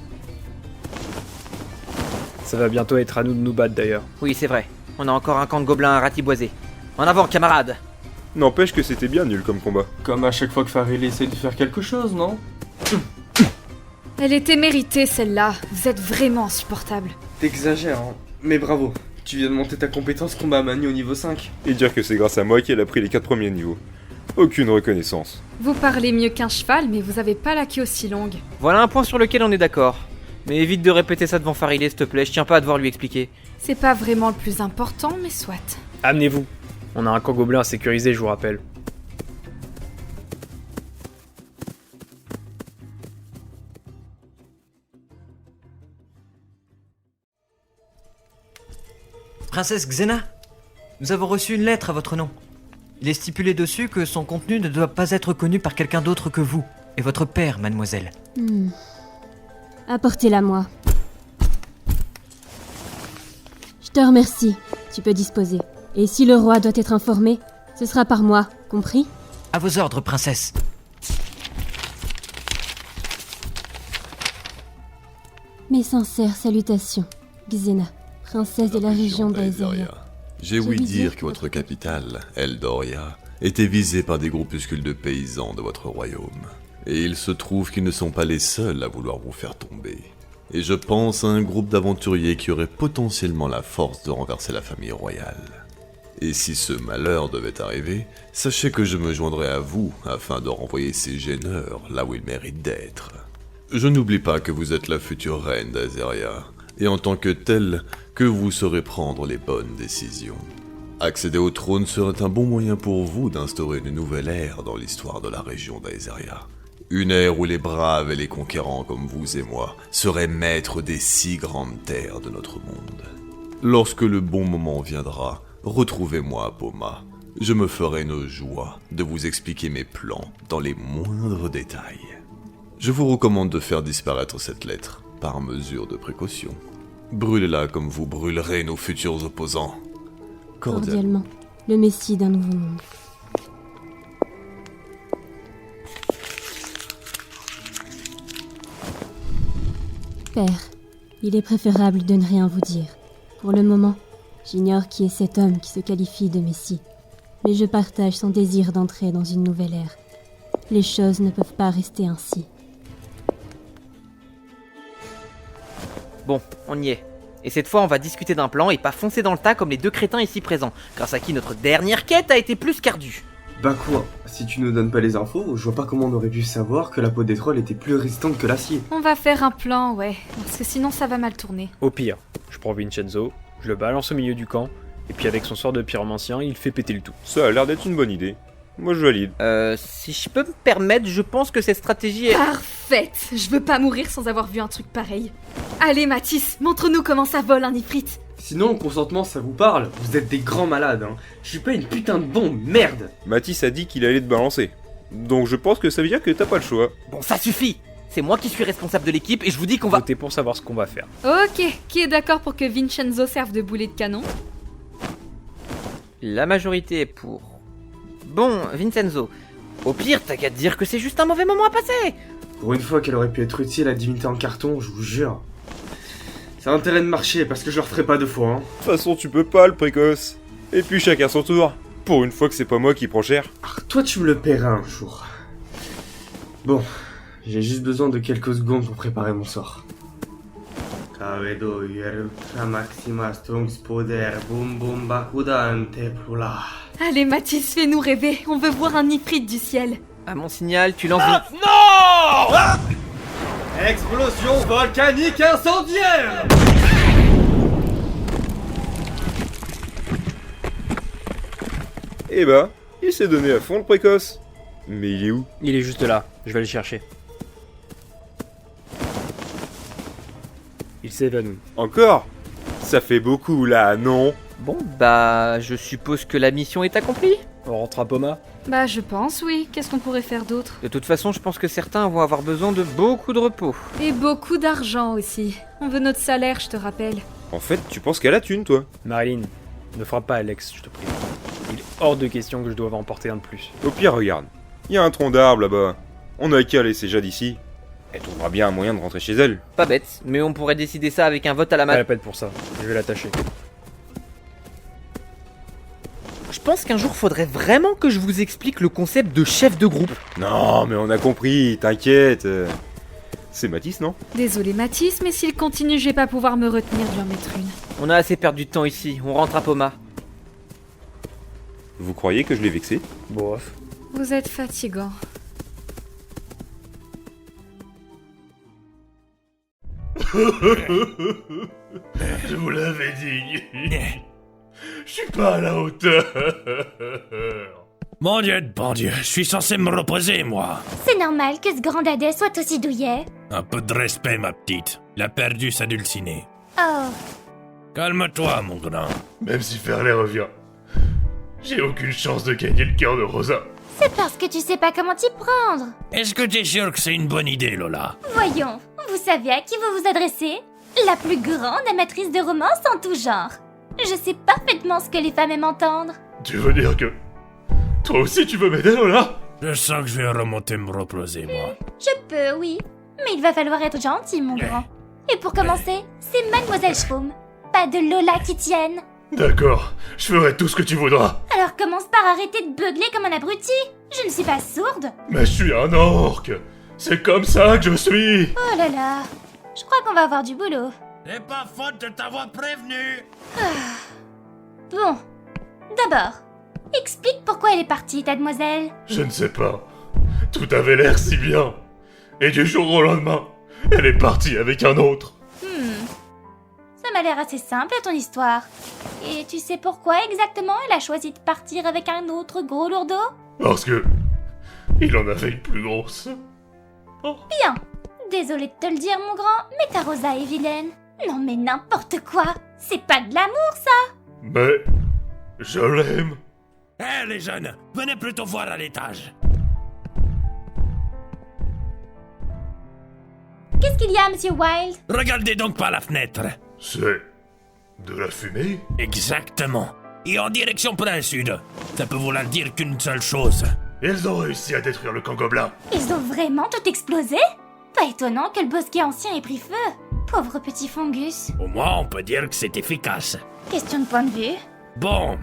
Ça va bientôt être à nous de nous battre d'ailleurs. Oui, c'est vrai. On a encore un camp de gobelins à ratiboiser. En avant, camarades! N'empêche que c'était bien nul comme combat. Comme à chaque fois que Farilé essaie de faire quelque chose, non? Elle était méritée celle-là, vous êtes vraiment insupportable. T'exagères, hein. Mais bravo. Tu viens de monter ta compétence combat à manie au niveau 5. Et dire que c'est grâce à moi qu'elle a pris les 4 premiers niveaux. Aucune reconnaissance. Vous parlez mieux qu'un cheval, mais vous avez pas la queue aussi longue. Voilà un point sur lequel on est d'accord. Mais évite de répéter ça devant Farilé, s'il te plaît, je tiens pas à devoir lui expliquer. C'est pas vraiment le plus important, mais soit. Amenez-vous. On a un camp gobelin à sécuriser, je vous rappelle. Princesse Xena, nous avons reçu une lettre à votre nom. Il est stipulé dessus que son contenu ne doit pas être connu par quelqu'un d'autre que vous et votre père, mademoiselle. Apportez-la-moi. Je te remercie. Tu peux disposer. Et si le roi doit être informé, ce sera par moi, compris? À vos ordres, princesse. Mes sincères salutations, Xena, princesse de la région d'Aezeria. J'ai ouï dire que votre capitale, Eldoria, était visée par des groupuscules de paysans de votre royaume. Et il se trouve qu'ils ne sont pas les seuls à vouloir vous faire tomber. Et je pense à un groupe d'aventuriers qui aurait potentiellement la force de renverser la famille royale. Et si ce malheur devait arriver, sachez que je me joindrai à vous afin de renvoyer ces gêneurs là où ils méritent d'être. Je n'oublie pas que vous êtes la future reine d'Aezeria, et en tant que telle, que vous saurez prendre les bonnes décisions. Accéder au trône serait un bon moyen pour vous d'instaurer une nouvelle ère dans l'histoire de la région d'Aezeria. Une ère où les braves et les conquérants comme vous et moi seraient maîtres des 6 grandes terres de notre monde. Lorsque le bon moment viendra, retrouvez-moi à Poma. Je me ferai une joie de vous expliquer mes plans dans les moindres détails. Je vous recommande de faire disparaître cette lettre, par mesure de précaution. Brûlez-la comme vous brûlerez nos futurs opposants. Cordialement, le messie d'un nouveau monde. Père, il est préférable de ne rien vous dire. Pour le moment, j'ignore qui est cet homme qui se qualifie de messie. Mais je partage son désir d'entrer dans une nouvelle ère. Les choses ne peuvent pas rester ainsi. Bon, on y est. Et cette fois, on va discuter d'un plan et pas foncer dans le tas comme les 2 crétins ici présents, grâce à qui notre dernière quête a été plus qu'ardue. Bah quoi? Si tu nous donnes pas les infos, je vois pas comment on aurait pu savoir que la peau des trolls était plus résistante que l'acier. On va faire un plan, ouais, parce que sinon ça va mal tourner. Au pire, je prends Vincenzo, je le balance au milieu du camp, et puis avec son sort de pyromancien, il fait péter le tout. Ça a l'air d'être une bonne idée. Moi je valide. Si je peux me permettre, je pense que cette stratégie est... Parfaite. Je veux pas mourir sans avoir vu un truc pareil. Allez Mathis, montre-nous comment ça vole un ifrit. Sinon, le consentement, ça vous parle? Vous êtes des grands malades, hein. Je suis pas une putain de bombe, merde. Mathis a dit qu'il allait te balancer. Donc je pense que ça veut dire que t'as pas le choix. Bon, ça suffit. C'est moi qui suis responsable de l'équipe et je vous dis qu'on va... Votez pour savoir ce qu'on va faire. Ok, qui est d'accord pour que Vincenzo serve de boulet de canon? La majorité est pour. Bon, Vincenzo, au pire, t'as qu'à te dire que c'est juste un mauvais moment à passer. Pour une fois qu'elle aurait pu être utile, la divinité en carton, je vous jure. Ça a intérêt de marcher, parce que je le referai pas 2 fois, hein. De toute façon, tu peux pas, le précoce. Et puis chacun son tour. Pour une fois que c'est pas moi qui prends cher. Toi, tu me le paieras un jour. Bon, j'ai juste besoin de quelques secondes pour préparer mon sort. Allez Mathis, fais-nous rêver, on veut voir un ifrit du ciel. À mon signal, tu lances... Non! Explosion volcanique incendiaire! Eh bah, il s'est donné à fond le précoce. Mais il est où? Il est juste là, je vais le chercher. Il s'évanouit. Encore? Ça fait beaucoup là, non? Bon, bah, je suppose que la mission est accomplie. On rentre à Poma? Bah je pense, oui. Qu'est-ce qu'on pourrait faire d'autre? De toute façon, je pense que certains vont avoir besoin de beaucoup de repos. Et beaucoup d'argent aussi. On veut notre salaire, je te rappelle. En fait, tu penses qu'à la thune, toi? Marilyn, ne frappe pas Alex, je te prie. Il est hors de question que je doive emporter un de plus. Au pire, regarde. Il y a un tronc d'arbre là-bas. On a qu'à laisser Jade ici. Elle trouvera bien un moyen de rentrer chez elle. Pas bête, mais on pourrait décider ça avec un vote à la Elle a pas être pour ça, je vais l'attacher. Je pense qu'un jour faudrait vraiment que je vous explique le concept de chef de groupe. Non, mais on a compris, t'inquiète. C'est Mathis, non? Désolé Mathis, mais s'il continue, je vais pas pouvoir me retenir de lui en mettre une. On a assez perdu de temps ici, on rentre à Poma. Vous croyez que je l'ai vexé? Bof. Vous êtes fatigant. Je vous l'avais dit. Je suis pas à la hauteur. Mon Dieu de bon Dieu, je suis censé me reposer, moi. C'est normal que ce grand dadais soit aussi douillet. Un peu de respect, ma petite. Il a perdu sa dulcinée. Oh. Calme-toi, mon grand. Même si Ferlet revient, j'ai aucune chance de gagner le cœur de Rosa. C'est parce que tu sais pas comment t'y prendre. Est-ce que t'es sûr que c'est une bonne idée, Lola? Voyons, vous savez à qui vous vous adressez? La plus grande amatrice de romance en tout genre. Je sais parfaitement ce que les femmes aiment entendre. Tu veux dire que... Toi aussi tu veux m'aider, Lola? Je sens que je vais remonter me reposer, moi. Je peux, oui. Mais il va falloir être gentil, mon grand. Et pour commencer, c'est Mademoiselle Shroom, pas de Lola qui tienne. D'accord, je ferai tout ce que tu voudras. Alors commence par arrêter de beugler comme un abruti. Je ne suis pas sourde. Mais je suis un orc. C'est comme ça que je suis. Oh là là. Je crois qu'on va avoir du boulot. C'est pas faute de t'avoir prévenu. Bon. D'abord, explique pourquoi elle est partie, ta demoiselle. Je ne sais pas. Tout avait l'air si bien. Et du jour au lendemain, elle est partie avec un autre. Ça m'a l'air assez simple, ton histoire. Et tu sais pourquoi exactement elle a choisi de partir avec un autre gros lourdeau? Parce que... il en avait une plus grosse. Bien. Désolée de te le dire, mon grand, mais ta Rosa est vilaine. Non mais n'importe quoi. C'est pas de l'amour, ça. Mais... je l'aime. Eh, les jeunes, venez plutôt voir à l'étage. Qu'est-ce qu'il y a, Monsieur Wilde? Regardez donc par la fenêtre. C'est... de la fumée? Exactement. Et en direction plein sud. Ça peut vouloir dire qu'une seule chose. Ils ont réussi à détruire le camp gobelin. Ils ont vraiment tout explosé? Pas étonnant que le bosquet ancien ait pris feu. Pauvre petit fungus. Au moins, on peut dire que c'est efficace. Question de point de vue. Bon,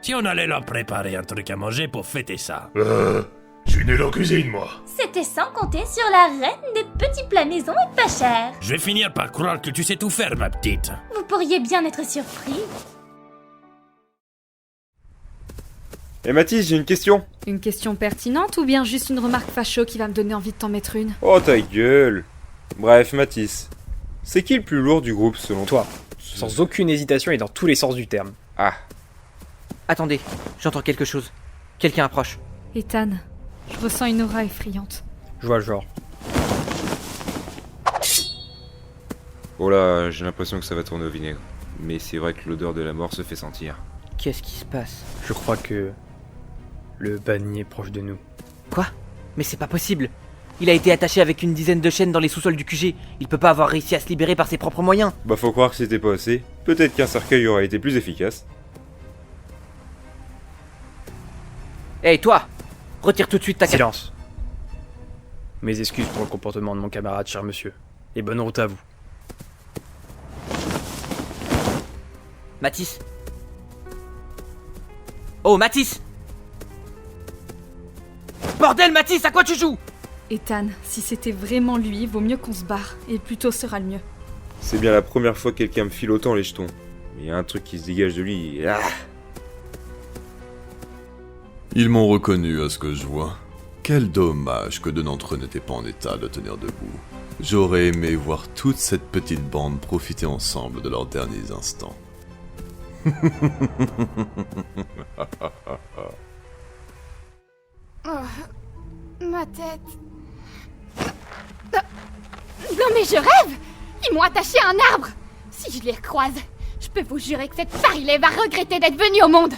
si on allait leur préparer un truc à manger pour fêter ça. Je suis nul en cuisine, moi. C'était sans compter sur la reine des petits plats maison et pas chers. Je vais finir par croire que tu sais tout faire, ma petite. Vous pourriez bien être surpris. Eh Mathis, j'ai une question. Une question pertinente ou bien juste une remarque facho qui va me donner envie de t'en mettre une? Oh ta gueule. Bref, Mathis. C'est qui le plus lourd du groupe selon Toi. Sans aucune hésitation et dans tous les sens du terme. Ah. Attendez, j'entends quelque chose. Quelqu'un approche. Ethan, je ressens une aura effrayante. Je vois le genre. Oh là, j'ai l'impression que ça va tourner au vinaigre. Mais c'est vrai que l'odeur de la mort se fait sentir. Qu'est-ce qui se passe? Je crois que... le banni est proche de nous. Quoi? Mais c'est pas possible. Il a été attaché avec une dizaine de chaînes dans les sous-sols du QG. Il peut pas avoir réussi à se libérer par ses propres moyens. Bah faut croire que c'était pas assez. Peut-être qu'un cercueil aurait été plus efficace. Hey toi! Retire tout de suite ta carte. Silence. Mes excuses pour le comportement de mon camarade, cher monsieur. Et bonne route à vous. Mathis. Oh Mathis! Bordel Mathis, à quoi tu joues? Ethan, si c'était vraiment lui, vaut mieux qu'on se barre, et plus tôt sera le mieux. C'est bien la première fois que quelqu'un me file autant les jetons. Mais il y a un truc qui se dégage de lui. Ah. Ils m'ont reconnu à ce que je vois. Quel dommage que deux d'entre eux n'étaient pas en état de tenir debout. J'aurais aimé voir toute cette petite bande profiter ensemble de leurs derniers instants. Oh, ma tête. Non mais je rêve! Ils m'ont attaché à un arbre! Si je les recroise, je peux vous jurer que cette Farilée va regretter d'être venue au monde!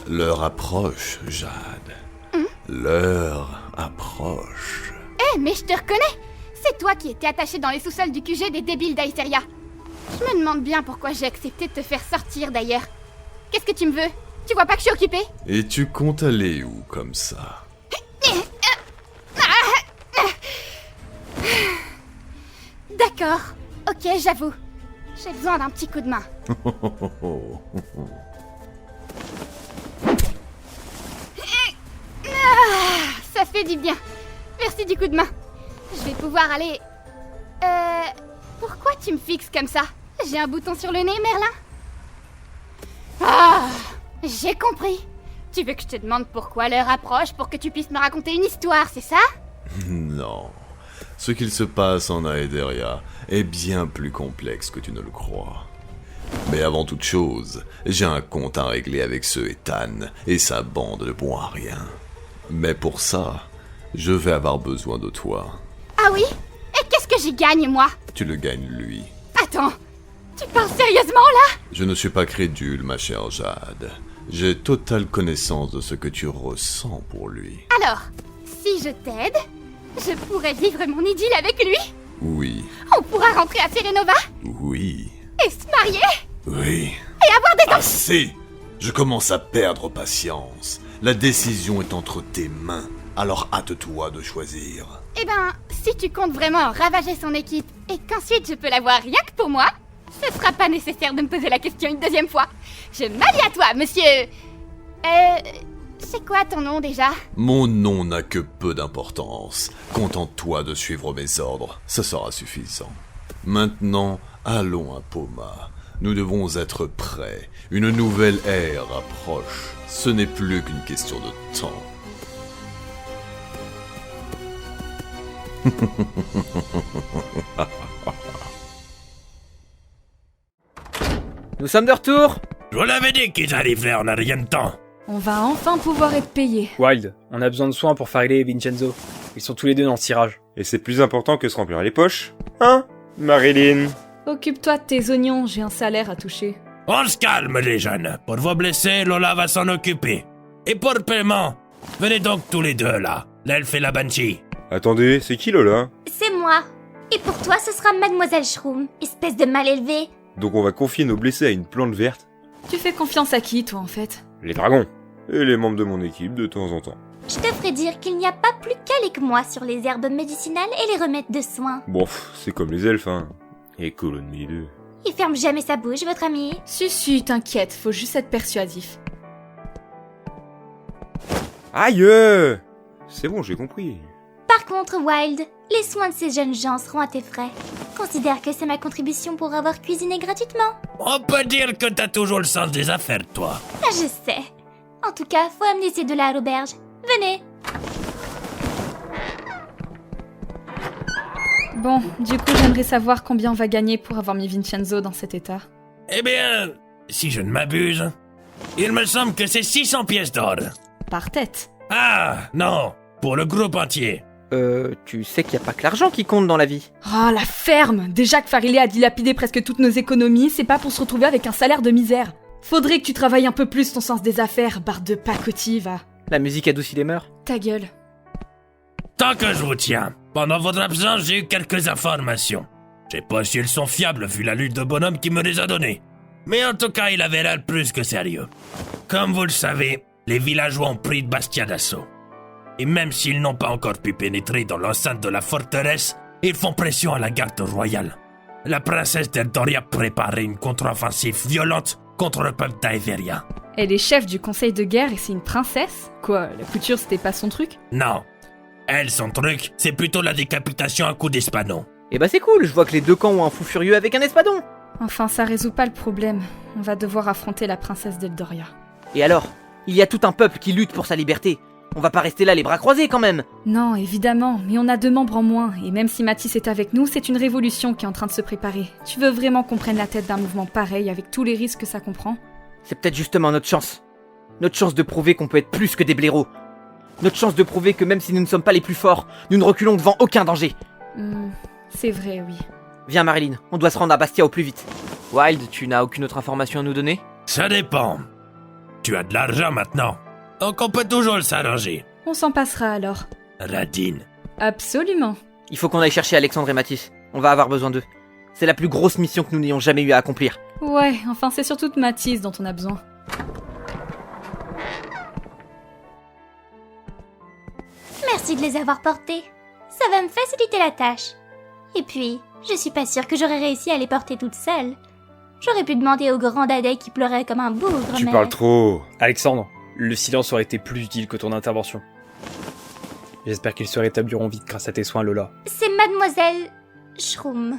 L'heure approche, Jade. L'heure approche. Eh, mais je te reconnais! C'est toi qui étais attaché dans les sous-sols du QG des débiles d'Aetheria. Je me demande bien pourquoi j'ai accepté de te faire sortir d'ailleurs. Qu'est-ce que tu me veux? Tu vois pas que je suis occupée? Et tu comptes aller où comme ça? D'accord, ok, j'avoue. J'ai besoin d'un petit coup de main. Ça fait du bien. Merci du coup de main. Je vais pouvoir aller... Pourquoi tu me fixes comme ça? J'ai un bouton sur le nez, Merlin? Ah, j'ai compris. Tu veux que je te demande pourquoi l'heure approche pour que tu puisses me raconter une histoire, c'est ça? Non. Ce qu'il se passe en Aetheria est bien plus complexe que tu ne le crois. Mais avant toute chose, j'ai un compte à régler avec ce Ethan et sa bande de bons à rien. Mais pour ça, je vais avoir besoin de toi. Ah oui? Et qu'est-ce que j'y gagne, moi? Tu le gagnes lui. Attends, tu parles sérieusement, là? Je ne suis pas crédule, ma chère Jade. J'ai totale connaissance de ce que tu ressens pour lui. Alors, si je t'aide, je pourrais vivre mon idylle avec lui? Oui. On pourra rentrer à Serenova? Oui. Et se marier? Oui. Et avoir des enfants? Assez! Je commence à perdre patience. La décision est entre tes mains, alors hâte-toi de choisir. Eh ben, si tu comptes vraiment ravager son équipe et qu'ensuite je peux l'avoir rien que pour moi, ce sera pas nécessaire de me poser la question une deuxième fois. Je m'allie à toi, monsieur... c'est quoi ton nom déjà? Mon nom n'a que peu d'importance. Contente-toi de suivre mes ordres, ce sera suffisant. Maintenant, allons à Poma. Nous devons être prêts. Une nouvelle ère approche. Ce n'est plus qu'une question de temps. Nous sommes de retour. Je vous l'avais dit qu'ils arriveraient en rien de temps. On va enfin pouvoir être payés. Wild, on a besoin de soins pour Farilée et Vincenzo. Ils sont tous les deux dans le tirage. Et c'est plus important que se remplir les poches. Hein, Marilyn? Occupe-toi de tes oignons, j'ai un salaire à toucher. On se calme, les jeunes. Pour vos blessés, Lola va s'en occuper. Et pour le paiement, venez donc tous les deux, là. L'elfe et la Banshee. Attendez, c'est qui Lola? C'est moi. Et pour toi, ce sera Mademoiselle Shroom, espèce de mal élevé. Donc on va confier nos blessés à une plante verte? Tu fais confiance à qui, toi, en fait? Les dragons. Et les membres de mon équipe, de temps en temps. Je te ferai dire qu'il n'y a pas plus calé que moi sur les herbes médicinales et les remèdes de soins. Bon, c'est comme les elfes, hein. Et colonne d'eux. Il ferme jamais sa bouche, votre ami. Si, t'inquiète, faut juste être persuasif. Aïe! C'est bon, j'ai compris. Par contre, Wild, les soins de ces jeunes gens seront à tes frais. Considère que c'est ma contribution pour avoir cuisiné gratuitement. On peut dire que t'as toujours le sens des affaires, toi. Ah, je sais. En tout cas, faut amener ces deux-là à l'auberge. Venez. Bon, du coup, j'aimerais savoir combien on va gagner pour avoir mis Vincenzo dans cet état. Eh bien, si je ne m'abuse, il me semble que c'est 600 pièces d'or. Par tête. Ah, non, pour le groupe entier. Tu sais qu'il n'y a pas que l'argent qui compte dans la vie. Oh, la ferme! Déjà que Farilé a dilapidé presque toutes nos économies, c'est pas pour se retrouver avec un salaire de misère. Faudrait que tu travailles un peu plus ton sens des affaires, barre de pacotille, va. La musique adoucit les mœurs. Ta gueule. Tant que je vous tiens, pendant votre absence, j'ai eu quelques informations. Je sais pas si elles sont fiables vu la lutte de bonhomme qui me les a données. Mais en tout cas, il avait l'air plus que sérieux. Comme vous le savez, les villageois ont pris Bastia d'assaut. Et même s'ils n'ont pas encore pu pénétrer dans l'enceinte de la forteresse, ils font pression à la garde royale. La princesse d'Eldoria préparait une contre-offensive violente contre le peuple d'Aeveria. Elle est chef du conseil de guerre et c'est une princesse? Quoi, la couture c'était pas son truc? Non. Elle, son truc, c'est plutôt la décapitation à coups d'espadon. Eh bah c'est cool, je vois que les deux camps ont un fou furieux avec un espadon. Enfin, ça résout pas le problème. On va devoir affronter la princesse d'Eldoria. Et alors? Il y a tout un peuple qui lutte pour sa liberté. On va pas rester là les bras croisés quand même. Non, évidemment, mais on a 2 membres en moins, et même si Mathis est avec nous, c'est une révolution qui est en train de se préparer. Tu veux vraiment qu'on prenne la tête d'un mouvement pareil, avec tous les risques que ça comprend? C'est peut-être justement notre chance. Notre chance de prouver qu'on peut être plus que des blaireaux. Notre chance de prouver que même si nous ne sommes pas les plus forts, nous ne reculons devant aucun danger. C'est vrai, oui. Viens Marilyn, on doit se rendre à Bastia au plus vite. Wild, tu n'as aucune autre information à nous donner? Ça dépend. Tu as de l'argent maintenant, donc on peut toujours s'arranger. On s'en passera alors. Radine. Absolument. Il faut qu'on aille chercher Alexandre et Mathis. On va avoir besoin d'eux. C'est la plus grosse mission que nous n'ayons jamais eu à accomplir. Ouais, enfin c'est surtout de Mathis dont on a besoin. Merci de les avoir portés. Ça va me faciliter la tâche. Et puis, je suis pas sûre que j'aurais réussi à les porter toute seule. J'aurais pu demander au grand dadais qui pleurait comme un bougre, Tu mais... parles trop. Alexandre, le silence aurait été plus utile que ton intervention. J'espère qu'ils se rétabliront vite grâce à tes soins, Lola. C'est mademoiselle... Shroom.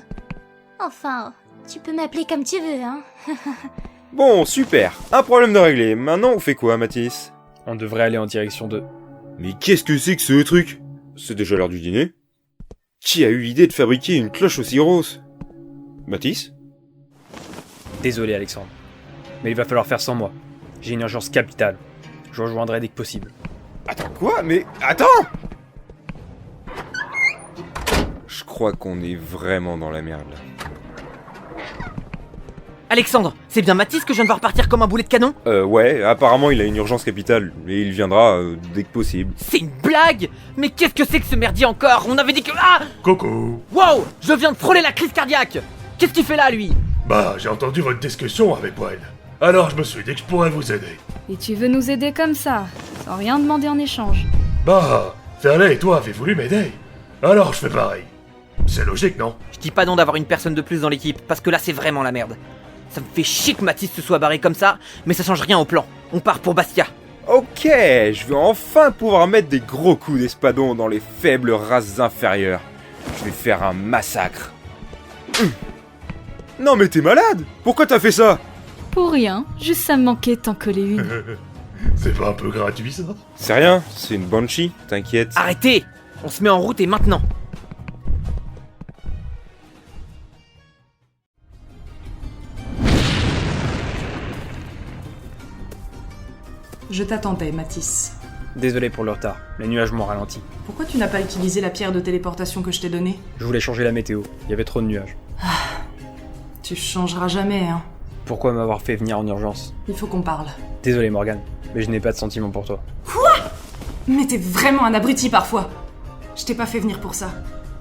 Enfin, tu peux m'appeler comme tu veux, hein. Bon, super. Un problème de réglé. Maintenant, on fait quoi, Mathis? On devrait aller en direction de... Mais qu'est-ce que c'est que ce truc? C'est déjà l'heure du dîner. Qui a eu l'idée de fabriquer une cloche aussi grosse? Mathis? Désolé, Alexandre. Mais il va falloir faire sans moi. J'ai une urgence capitale. Je rejoindrai dès que possible. Attends, quoi? Mais... Attends! Je crois qu'on est vraiment dans la merde, là. Alexandre, c'est bien Mathis que je viens de voir partir comme un boulet de canon? Ouais, apparemment il a une urgence capitale, et il viendra dès que possible. C'est une blague? Mais qu'est-ce que c'est que ce merdier encore? On avait dit que... Ah! Coucou. Wow! Je viens de frôler la crise cardiaque! Qu'est-ce qu'il fait là, lui? Bah, j'ai entendu votre discussion avec Wild. Alors je me suis dit que je pourrais vous aider. Et tu veux nous aider comme ça, sans rien demander en échange? Bah, Fairley et toi avez voulu m'aider. Alors je fais pareil. C'est logique, non? Je dis pas non d'avoir une personne de plus dans l'équipe, parce que là c'est vraiment la merde. Ça me fait chier que Mathis se soit barré comme ça, mais ça change rien au plan. On part pour Bastia. Ok, je vais enfin pouvoir mettre des gros coups d'espadon dans les faibles races inférieures. Je vais faire un massacre. Non mais t'es malade? Pourquoi t'as fait ça? Pour rien, juste ça me manquait t'en coller une. C'est pas un peu gratuit ça? C'est rien, c'est une banshee, t'inquiète. Arrêtez! On se met en route et maintenant. Je t'attendais, Mathis. Désolé pour le retard, les nuages m'ont ralenti. Pourquoi tu n'as pas utilisé la pierre de téléportation que je t'ai donnée? Je voulais changer la météo, il y avait trop de nuages. Tu changeras jamais, hein. Pourquoi m'avoir fait venir en urgence? Il faut qu'on parle. Désolé Morgane, mais je n'ai pas de sentiment pour toi. Quoi? Mais t'es vraiment un abruti parfois. Je t'ai pas fait venir pour ça.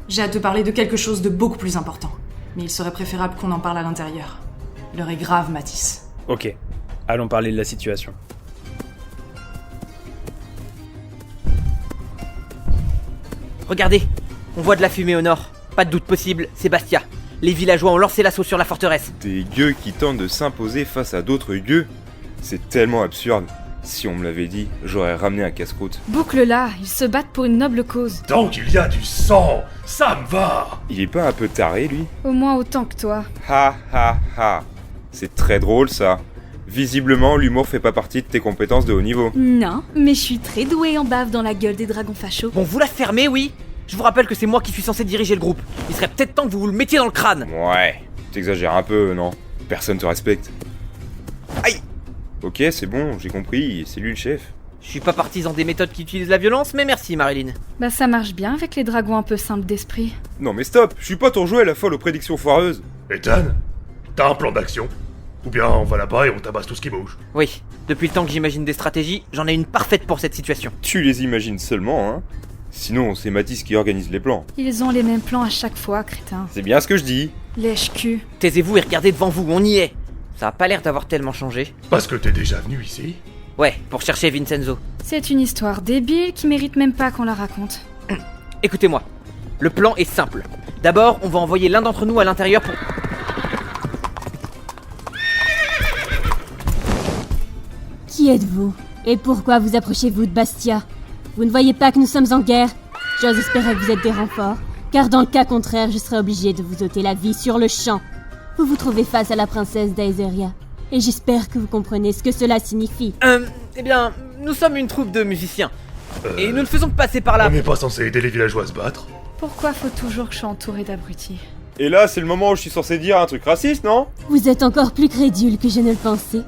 J'ai à te parler de quelque chose de beaucoup plus important. Mais il serait préférable qu'on en parle à l'intérieur. L'heure est grave, Mathis. Ok, allons parler de la situation. Regardez, on voit de la fumée au nord. Pas de doute possible, c'est Bastia. Les villageois ont lancé l'assaut sur la forteresse. Des gueux qui tentent de s'imposer face à d'autres gueux? C'est tellement absurde. Si on me l'avait dit, j'aurais ramené un casse-croûte. Boucle-là, ils se battent pour une noble cause. Tant qu'il y a du sang, ça me va. Il est pas un peu taré, lui? Au moins autant que toi. Ha ha ha. C'est très drôle, ça. Visiblement, l'humour fait pas partie de tes compétences de haut niveau. Non, mais je suis très douée en bave dans la gueule des dragons fachos. Bon, vous la fermez, oui? Je vous rappelle que c'est moi qui suis censé diriger le groupe. Il serait peut-être temps que vous le mettiez dans le crâne. Ouais, t'exagères un peu, non? Personne te respecte. Aïe! Ok, c'est bon, j'ai compris, c'est lui le chef. Je suis pas partisan des méthodes qui utilisent la violence, mais merci Marilyn. Bah ça marche bien avec les dragons un peu simples d'esprit. Non mais stop, je suis pas ton jouet la folle aux prédictions foireuses. Ethan, t'as un plan d'action? Ou bien on va là-bas et on tabasse tout ce qui bouge? Oui, depuis le temps que j'imagine des stratégies, j'en ai une parfaite pour cette situation. Tu les imagines seulement, hein? Sinon, c'est Mathis qui organise les plans. Ils ont les mêmes plans à chaque fois, crétin. C'est bien ce que je dis. Lèche-cul. Taisez-vous et regardez devant vous, on y est. Ça a pas l'air d'avoir tellement changé. Parce que t'es déjà venu ici? Ouais, pour chercher Vincenzo. C'est une histoire débile qui mérite même pas qu'on la raconte. Écoutez-moi, le plan est simple. D'abord, on va envoyer l'un d'entre nous à l'intérieur pour... Qui êtes-vous? Et pourquoi vous approchez-vous de Bastia? Vous ne voyez pas que nous sommes en guerre? J'ose espérer que vous êtes des renforts, car dans le cas contraire, je serais obligé de vous ôter la vie sur le champ. Vous vous trouvez face à la princesse d'Aetheria, et j'espère que vous comprenez ce que cela signifie. Eh bien, nous sommes une troupe de musiciens, et nous ne faisons que passer par là. On n'est pas censé aider les villageois à se battre? Pourquoi faut toujours que je sois entourée d'abrutis? Et là, c'est le moment où je suis censé dire un truc raciste, non? Vous êtes encore plus crédule que je ne le pensais.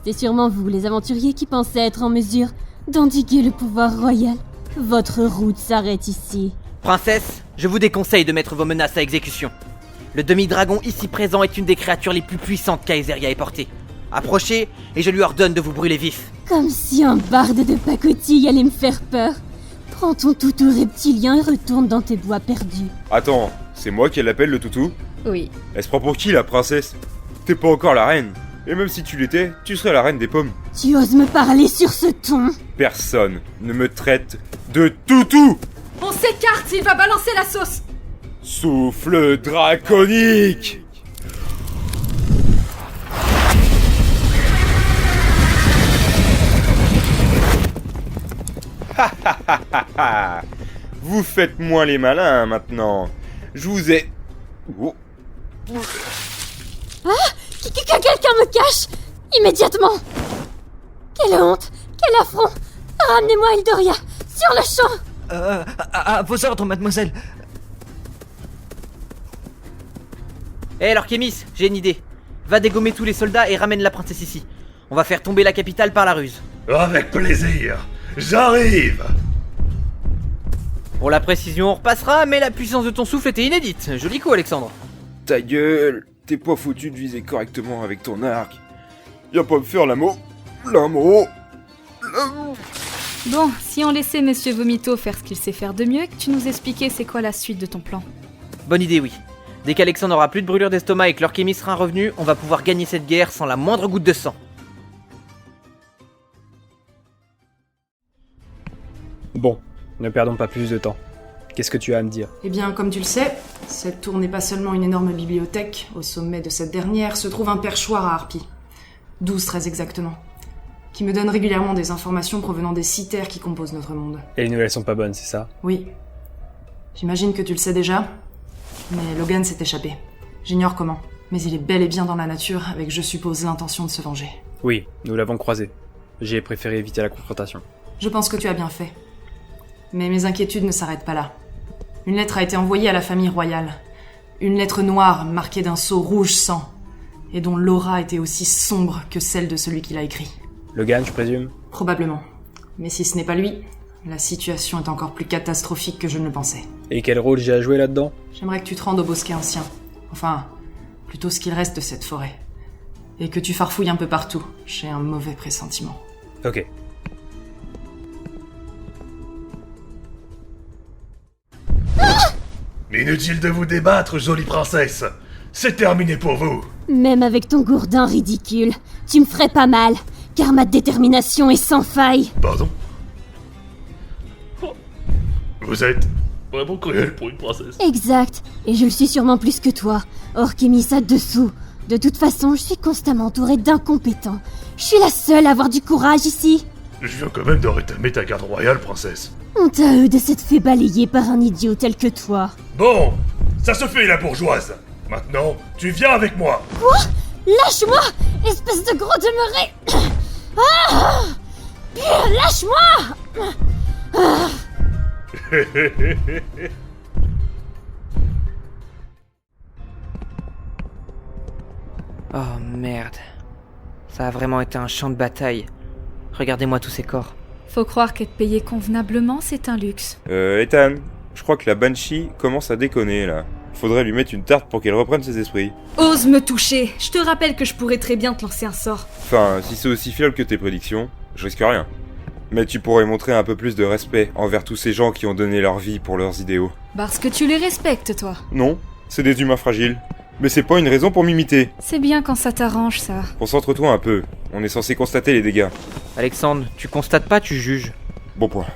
C'est sûrement vous, les aventuriers, qui pensaient être en mesure d'endiguer le pouvoir royal. Votre route s'arrête ici. Princesse, je vous déconseille de mettre vos menaces à exécution. Le demi-dragon ici présent est une des créatures les plus puissantes qu'Aetheria ait portées. Approchez, et je lui ordonne de vous brûler vif. Comme si un barde de pacotille allait me faire peur. Prends ton toutou reptilien et retourne dans tes bois perdus. Attends, c'est moi qui l'appelle le toutou? Oui. Elle se prend pour qui, la princesse? T'es pas encore la reine. Et même si tu l'étais, tu serais la reine des pommes. Tu oses me parler sur ce ton? Personne ne me traite de toutou! On s'écarte, il va balancer la sauce. Souffle draconique! Vous faites moins les malins maintenant. Je vous ai... Oh. Ah! Quelqu'un me cache! Immédiatement! Quelle honte! Quel affront! Ramenez-moi Eldoria! Sur le champ! À vos ordres, mademoiselle. Alors Kémis, j'ai une idée. Va dégommer tous les soldats et ramène la princesse ici. On va faire tomber la capitale par la ruse. Avec plaisir! J'arrive! Pour la précision, on repassera, mais la puissance de ton souffle était inédite. Joli coup, Alexandre. Ta gueule! T'es pas foutu de viser correctement avec ton arc. Y'a pas me faire l'amour. L'amour. Bon, si on laissait Monsieur Vomito faire ce qu'il sait faire de mieux, que tu nous expliquais c'est quoi la suite de ton plan. Bonne idée, oui. Dès qu'Alexandre aura plus de brûlure d'estomac et que l'Orchémie sera revenu, on va pouvoir gagner cette guerre sans la moindre goutte de sang. Bon, ne perdons pas plus de temps. Qu'est-ce que tu as à me dire? Eh bien, comme tu le sais, cette tour n'est pas seulement une énorme bibliothèque. Au sommet de cette dernière se trouve un perchoir à harpies. 12 très exactement. Qui me donne régulièrement des informations provenant des 6 terres qui composent notre monde. Et les nouvelles sont pas bonnes, c'est ça? Oui. J'imagine que tu le sais déjà, mais Logan s'est échappé. J'ignore comment, mais il est bel et bien dans la nature, avec, je suppose, l'intention de se venger. Oui, nous l'avons croisé. J'ai préféré éviter la confrontation. Je pense que tu as bien fait. Mais mes inquiétudes ne s'arrêtent pas là. Une lettre a été envoyée à la famille royale. Une lettre noire marquée d'un sceau rouge sang, et dont l'aura était aussi sombre que celle de celui qui l'a écrit. Logan, je présume? Probablement. Mais si ce n'est pas lui, la situation est encore plus catastrophique que je ne le pensais. Et quel rôle j'ai à jouer là-dedans? J'aimerais que tu te rendes au bosquet ancien. Enfin, plutôt ce qu'il reste de cette forêt. Et que tu farfouilles un peu partout. J'ai un mauvais pressentiment. Ok. Inutile de vous débattre, jolie princesse. C'est terminé pour vous. Même avec ton gourdin ridicule, tu me ferais pas mal, car ma détermination est sans faille. Pardon? Vous êtes vraiment cruel pour une princesse. Exact, et je le suis sûrement plus que toi. Orchémie ça dessous. De toute façon, je suis constamment entourée d'incompétents. Je suis la seule à avoir du courage ici. Je viens quand même de rétamer ta garde royale, princesse. Honte à eux de s'être fait balayer par un idiot tel que toi. Bon, ça se fait la bourgeoise. Maintenant, tu viens avec moi. Quoi? Lâche-moi, espèce de gros demeuré. Ah! Pire, lâche-moi. Ah! Oh merde. Ça a vraiment été un champ de bataille. Regardez-moi tous ces corps. Faut croire qu'être payé convenablement, c'est un luxe. Ethan, je crois que la Banshee commence à déconner là. Faudrait lui mettre une tarte pour qu'elle reprenne ses esprits. Ose me toucher. Je te rappelle que je pourrais très bien te lancer un sort. Enfin, si c'est aussi fiable que tes prédictions, je risque rien. Mais tu pourrais montrer un peu plus de respect envers tous ces gens qui ont donné leur vie pour leurs idéaux. Parce que tu les respectes, toi. Non, c'est des humains fragiles. Mais c'est pas une raison pour m'imiter. C'est bien quand ça t'arrange, ça. Concentre-toi un peu. On est censé constater les dégâts. Alexandre, tu constates pas, tu juges. Bon point.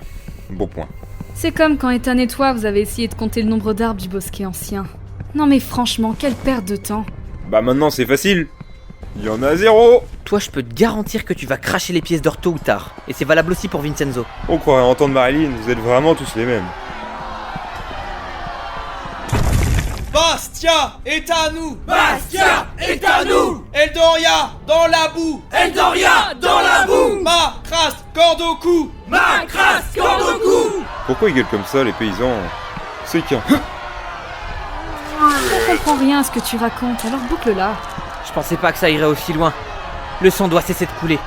Bon point. C'est comme quand Ethan et toi, vous avez essayé de compter le nombre d'arbres du bosquet ancien. Non mais franchement, quelle perte de temps. Bah maintenant c'est facile. Il y en a 0. Toi, je peux te garantir que tu vas cracher les pièces d'or tôt ou tard. Et c'est valable aussi pour Vincenzo. On croirait entendre Marilyn, vous êtes vraiment tous les mêmes. Bastia est à nous! Bastia est à nous! Eldoria dans la boue! Eldoria dans la boue! Ma crasse, corde au cou! Ma crasse, corde au cou! Pourquoi ils gueulent comme ça les paysans? C'est qu'un... Je comprends rien à ce que tu racontes, alors boucle-la. Je pensais pas que ça irait aussi loin. Le sang doit cesser de couler.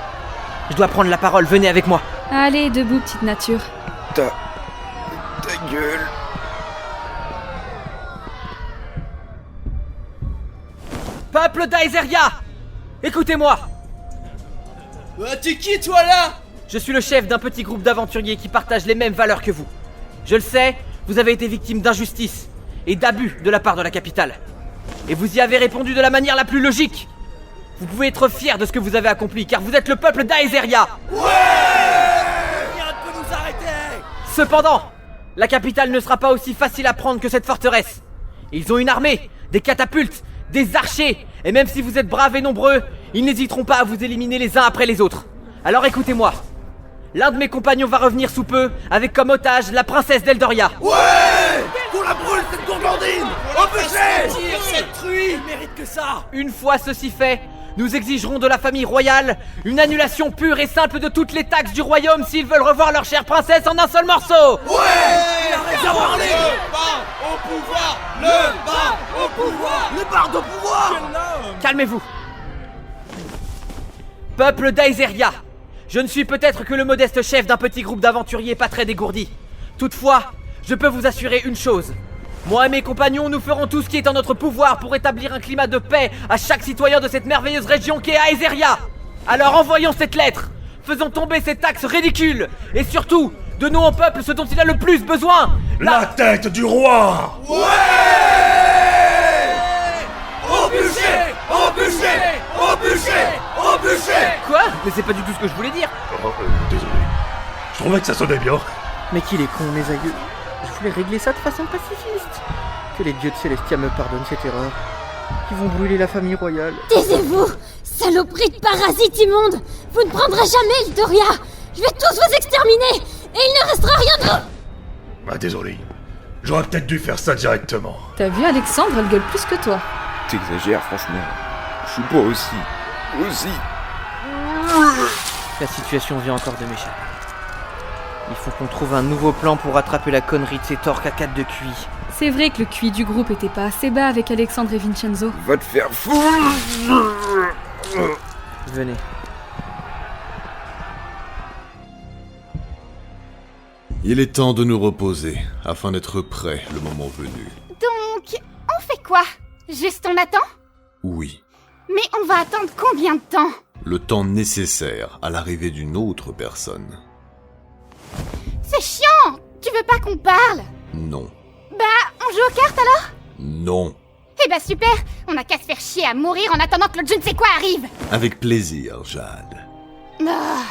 Je dois prendre la parole, venez avec moi. Allez, debout, petite nature. Ta gueule. Peuple d'Aeseria! Écoutez-moi! T'es qui toi là? Je suis le chef d'un petit groupe d'aventuriers qui partagent les mêmes valeurs que vous. Je le sais, vous avez été victime d'injustice et d'abus de la part de la capitale. Et vous y avez répondu de la manière la plus logique. Vous pouvez être fiers de ce que vous avez accompli, car vous êtes le peuple d'Aeseria. Ouais! Rien ne peut nous arrêter! Cependant, la capitale ne sera pas aussi facile à prendre que cette forteresse. Ils ont une armée, des catapultes, des archers, et même si vous êtes braves et nombreux, ils n'hésiteront pas à vous éliminer les uns après les autres. Alors écoutez-moi. L'un de mes compagnons va revenir sous peu, avec comme otage la princesse d'Eldoria. Ouais! Qu'on la brûle, cette gourgandine! Empêchez! Cette truie! Il mérite que ça! Une fois ceci fait, nous exigerons de la famille royale une annulation pure et simple de toutes les taxes du royaume s'ils veulent revoir leur chère princesse en un seul morceau. Ouais! Il a raison à parler! Le bar au pouvoir! Le bar au pouvoir! Le barde au pouvoir! Calmez-vous. Peuple d'Aeseria, je ne suis peut-être que le modeste chef d'un petit groupe d'aventuriers pas très dégourdis. Toutefois, je peux vous assurer une chose. Moi et mes compagnons, nous ferons tout ce qui est en notre pouvoir pour établir un climat de paix à chaque citoyen de cette merveilleuse région qu'est Aeseria. Alors envoyons cette lettre, faisons tomber ces taxes ridicules, et surtout, donnons au peuple ce dont il a le plus besoin. La tête du roi! Ouais! Au bûcher! Au bûcher! Au bûcher! Au bûcher! Quoi? Mais c'est pas du tout ce que je voulais dire. Oh, désolé. Je trouvais que ça sonnait bien. Mais qu'il est con, mes aïeux. Je voulais régler ça de façon pacifiste. Que les dieux de Célestia me pardonnent cette erreur. Ils vont brûler la famille royale. Taisez-vous, saloperie de parasites immondes. Vous ne prendrez jamais Eldoria. Je vais tous vous exterminer, et il ne restera rien de vous. Bah désolé. J'aurais peut-être dû faire ça directement. T'as vu Alexandre, elle gueule plus que toi. T'exagères franchement. Je suis pas aussi. La situation vient encore de m'échapper. Il faut qu'on trouve un nouveau plan pour rattraper la connerie de ces torques à 4 de QI. C'est vrai que le QI du groupe était pas assez bas avec Alexandre et Vincenzo. Va te faire fou. Venez. Il est temps de nous reposer, afin d'être prêts le moment venu. Donc, on fait quoi? Juste on attend? Oui, Mais on va attendre combien de temps? le temps nécessaire à l'arrivée d'une autre personne. C'est chiant! Tu veux pas qu'on parle? Non. Bah, on joue aux cartes alors? Non. Eh bah super! On a qu'à se faire chier à mourir en attendant que le je ne sais quoi arrive! Avec plaisir, Jade. Ah.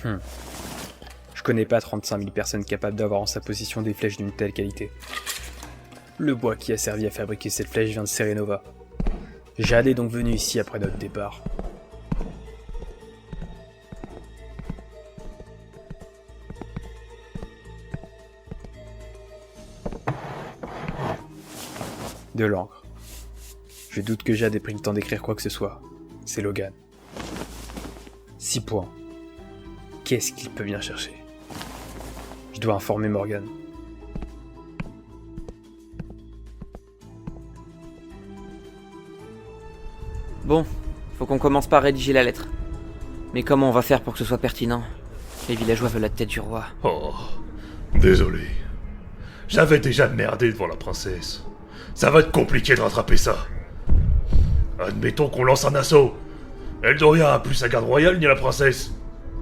Je connais pas 35 000 personnes capables d'avoir en sa possession des flèches d'une telle qualité. Le bois qui a servi à fabriquer cette flèche vient de Serenova. Jade est donc venu ici après notre départ. De l'encre. Je doute que Jade ait pris le temps d'écrire quoi que ce soit. C'est Logan. 6 points. Qu'est-ce qu'il peut bien chercher? Je dois informer Morgan. Bon, faut qu'on commence par rédiger la lettre. Mais comment on va faire pour que ce soit pertinent? Les villageois veulent la tête du roi. Oh, désolé. J'avais déjà merdé devant la princesse. Ça va être compliqué de rattraper ça. Admettons qu'on lance un assaut. Eldoria a plus sa garde royale ni la princesse.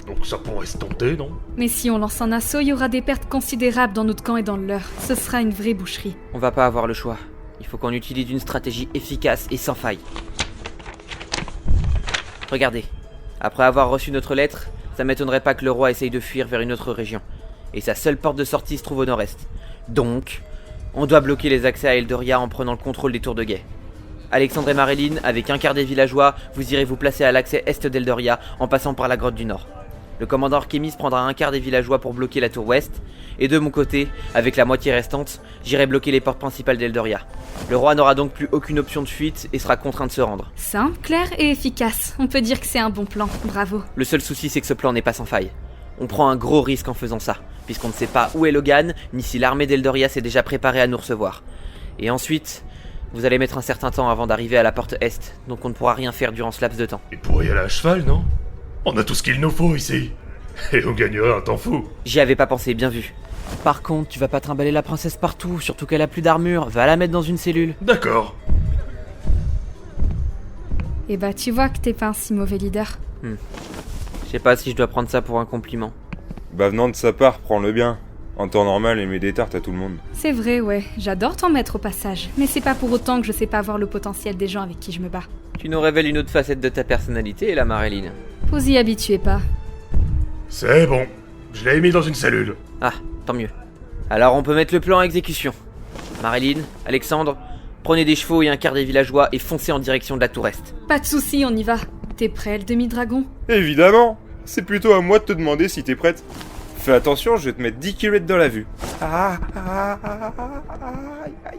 Donc ça pourrait se tenter, non? Mais si on lance un assaut, il y aura des pertes considérables dans notre camp et dans le leur. Ce sera une vraie boucherie. On va pas avoir le choix. Il faut qu'on utilise une stratégie efficace et sans faille. Regardez. Après avoir reçu notre lettre, ça m'étonnerait pas que le roi essaye de fuir vers une autre région. Et sa seule porte de sortie se trouve au nord-est. Donc, on doit bloquer les accès à Eldoria en prenant le contrôle des tours de guet. Alexandre et Marilyn, avec un quart des villageois, vous irez vous placer à l'accès est d'Eldoria en passant par la grotte du Nord. Le commandant Arkemis prendra un quart des villageois pour bloquer la tour ouest, et de mon côté, avec la moitié restante, j'irai bloquer les portes principales d'Eldoria. Le roi n'aura donc plus aucune option de fuite et sera contraint de se rendre. Simple, clair et efficace. On peut dire que c'est un bon plan. Bravo. Le seul souci, c'est que ce plan n'est pas sans faille. On prend un gros risque en faisant ça, puisqu'on ne sait pas où est Logan, ni si l'armée d'Eldoria s'est déjà préparée à nous recevoir. Et ensuite, vous allez mettre un certain temps avant d'arriver à la porte est, donc on ne pourra rien faire durant ce laps de temps. Et pour y aller à cheval, non? On a tout ce qu'il nous faut ici. Et on gagnerait un temps fou. J'y avais pas pensé, bien vu. Par contre, tu vas pas trimballer la princesse partout, surtout qu'elle a plus d'armure. Va la mettre dans une cellule. D'accord. Et bah tu vois que t'es pas un si mauvais leader. Je sais pas si je dois prendre ça pour un compliment. Bah venant de sa part, prends-le bien. En temps normal, il met des tartes à tout le monde. C'est vrai, ouais. J'adore t'en mettre au passage. Mais c'est pas pour autant que je sais pas voir le potentiel des gens avec qui je me bats. Tu nous révèles une autre facette de ta personnalité, la Marilyn. Vous y habituez pas. C'est bon. Je l'ai mis dans une cellule. Ah, tant mieux. Alors on peut mettre le plan à exécution. Marilyn, Alexandre, prenez des chevaux et un quart des villageois et foncez en direction de la tour est. Pas de soucis, on y va. T'es prêt, le demi-dragon? Évidemment. C'est plutôt à moi de te demander si t'es prête. Fais attention, je vais te mettre 10 km dans la vue.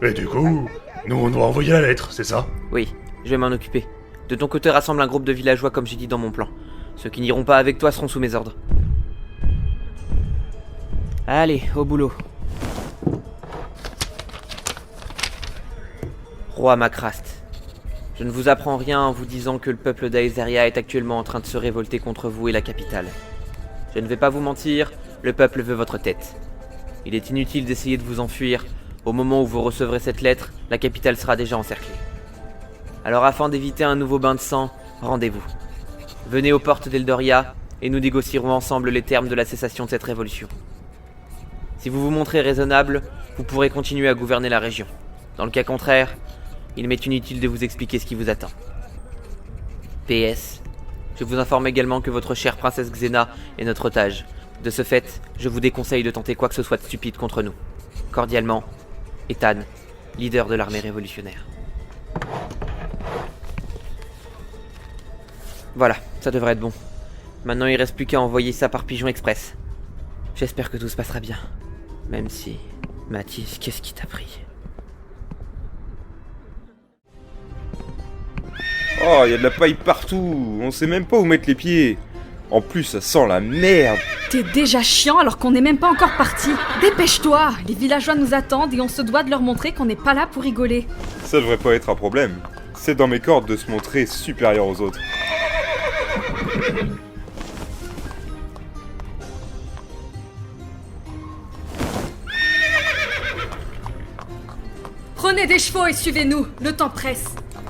Et du coup, nous on doit envoyer la lettre, c'est ça? Oui, je vais m'en occuper. De ton côté, rassemble un groupe de villageois comme j'ai dit dans mon plan. Ceux qui n'iront pas avec toi seront sous mes ordres. Allez, au boulot. Roi Macraste, je ne vous apprends rien en vous disant que le peuple d'Aetheria est actuellement en train de se révolter contre vous et la capitale. Je ne vais pas vous mentir, le peuple veut votre tête. Il est inutile d'essayer de vous enfuir. Au moment où vous recevrez cette lettre, la capitale sera déjà encerclée. Alors afin d'éviter un nouveau bain de sang, rendez-vous. Venez aux portes d'Eldoria et nous négocierons ensemble les termes de la cessation de cette révolution. Si vous vous montrez raisonnable, vous pourrez continuer à gouverner la région. Dans le cas contraire, il m'est inutile de vous expliquer ce qui vous attend. PS, je vous informe également que votre chère princesse Xena est notre otage. De ce fait, je vous déconseille de tenter quoi que ce soit de stupide contre nous. Cordialement, Ethan, leader de l'armée révolutionnaire. Voilà, ça devrait être bon. Maintenant il reste plus qu'à envoyer ça par pigeon express. J'espère que tout se passera bien. Même si... Mathis, qu'est-ce qui t'a pris? Oh, y a de la paille partout. On sait même pas où mettre les pieds. En plus, ça sent la merde. T'es déjà chiant alors qu'on n'est même pas encore parti. Dépêche-toi, les villageois nous attendent et on se doit de leur montrer qu'on n'est pas là pour rigoler. Ça devrait pas être un problème. C'est dans mes cordes de se montrer supérieur aux autres. Prenez des chevaux et suivez-nous, le temps presse.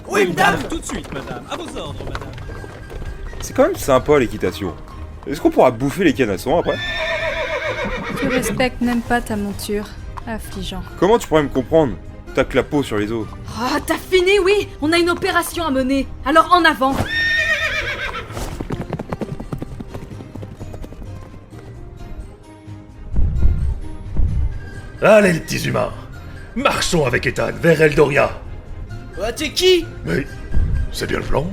Oui, madame. Tout de suite, madame. À vos ordres, madame. C'est quand même sympa l'équitation. Est-ce qu'on pourra bouffer les canassons après? Tu respectes même pas ta monture. Affligeant. Comment tu pourrais me comprendre? T'as que la peau sur les os. Oh, t'as fini, oui. On a une opération à mener. Alors en avant. Allez les petits humains, marchons avec Ethan vers Eldoria. T'es qui? Mais c'est bien le plan.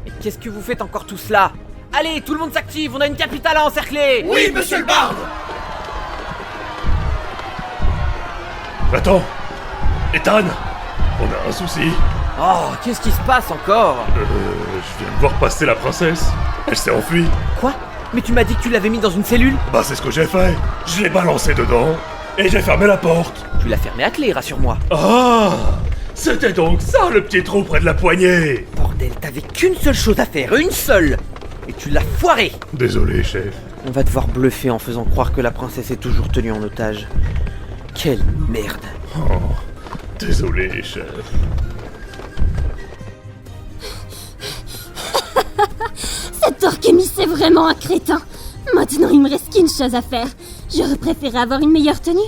Et qu'est-ce que vous faites encore tout cela? Allez, tout le monde s'active, on a une capitale à encercler! Oui, monsieur le barde! Attends, Ethan, on a un souci. Oh, qu'est-ce qui se passe encore? Je viens de voir passer la princesse. Elle s'est enfuie. Quoi? Mais tu m'as dit que tu l'avais mis dans une cellule? Bah c'est ce que j'ai fait. Je l'ai balancé dedans et j'ai fermé la porte. Tu l'as fermé à clé, rassure-moi. Ah, c'était donc ça le petit trou près de la poignée. Bordel, t'avais qu'une seule chose à faire, une seule! Et tu l'as foiré! Désolé, chef. On va devoir bluffer en faisant croire que la princesse est toujours tenue en otage. Quelle merde! Oh, désolé, chef. Cet Orkémis est vraiment un crétin. Maintenant, il me reste qu'une chose à faire. J'aurais préféré avoir une meilleure tenue,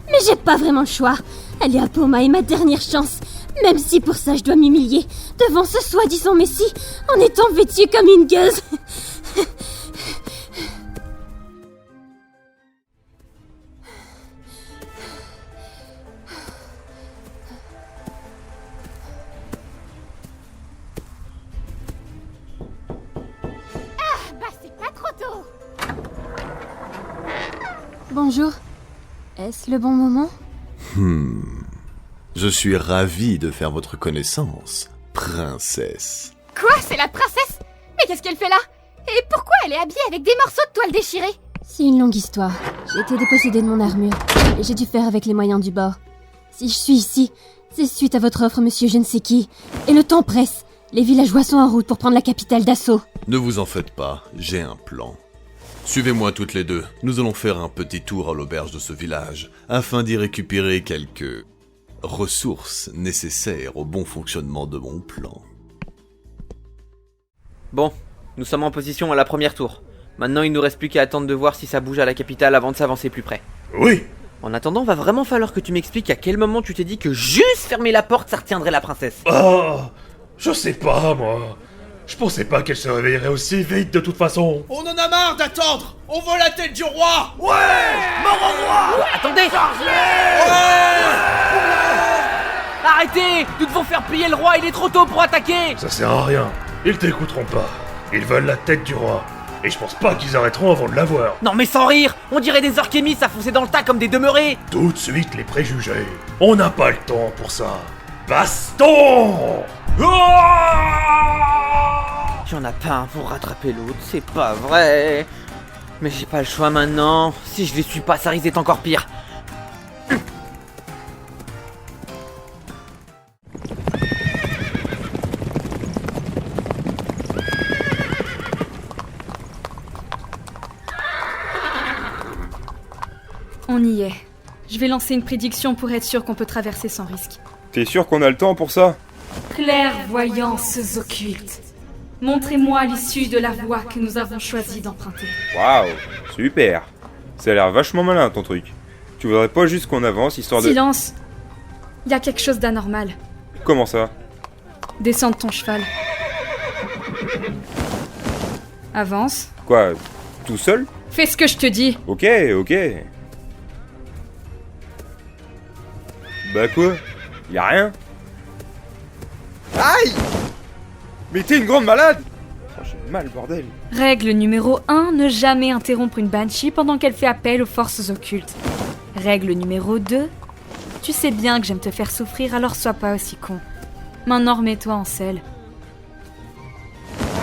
mais j'ai pas vraiment le choix. Aller à Poma est ma dernière chance, même si pour ça je dois m'humilier devant ce soi-disant messie en étant vêtue comme une gueuse. C'est pas trop tôt. Bonjour. Est-ce le bon moment? Je suis ravi de faire votre connaissance, princesse. Quoi? C'est la princesse? Mais qu'est-ce qu'elle fait là? Et pourquoi elle est habillée avec des morceaux de toile déchirés? C'est une longue histoire. J'ai été dépossédée de mon armure, et j'ai dû faire avec les moyens du bord. Si je suis ici, c'est suite à votre offre, monsieur je ne sais qui. Et le temps presse. Les villageois sont en route pour prendre la capitale d'assaut. Ne vous en faites pas, j'ai un plan. Suivez-moi toutes les deux, nous allons faire un petit tour à l'auberge de ce village, afin d'y récupérer quelques ressources nécessaires au bon fonctionnement de mon plan. Bon, nous sommes en position à la première tour. Maintenant, il nous reste plus qu'à attendre de voir si ça bouge à la capitale avant de s'avancer plus près. Oui. En attendant, va vraiment falloir que tu m'expliques à quel moment tu t'es dit que juste fermer la porte, ça retiendrait la princesse. Ah, je sais pas, moi. Je pensais pas qu'elle se réveillerait aussi vite de toute façon. On en a marre d'attendre. On veut la tête du roi. Ouais. Mort au roi. Attendez. Arrêtez. Nous devons faire plier le roi, il est trop tôt pour attaquer. Ça sert à rien. Ils t'écouteront pas. Ils veulent la tête du roi. Et je pense pas qu'ils arrêteront avant de l'avoir. Non mais sans rire, on dirait des Orkémis à foncer dans le tas comme des demeurés. Tout de suite les préjugés. On n'a pas le temps pour ça. Baston! Il y en a pas un pour rattraper l'autre, c'est pas vrai. Mais j'ai pas le choix maintenant. Si je les suis pas, ça risque d'être encore pire. On y est. Je vais lancer une prédiction pour être sûr qu'on peut traverser sans risque. T'es sûr qu'on a le temps pour ça? Clairvoyances occultes. Montrez-moi l'issue de la voie que nous avons choisi d'emprunter. Waouh, super. Ça a l'air vachement malin ton truc. Tu voudrais pas juste qu'on avance histoire de... Silence. Il y a quelque chose d'anormal. Comment ça? Descends de ton cheval. Avance. Quoi? Tout seul? Fais ce que je te dis. Ok. Bah quoi? Y'a rien? Aïe! Mais t'es une grande malade! Oh, j'ai mal, bordel. Règle numéro 1, ne jamais interrompre une banshee pendant qu'elle fait appel aux forces occultes. Règle numéro 2, tu sais bien que j'aime te faire souffrir, alors sois pas aussi con. Maintenant remets-toi en selle.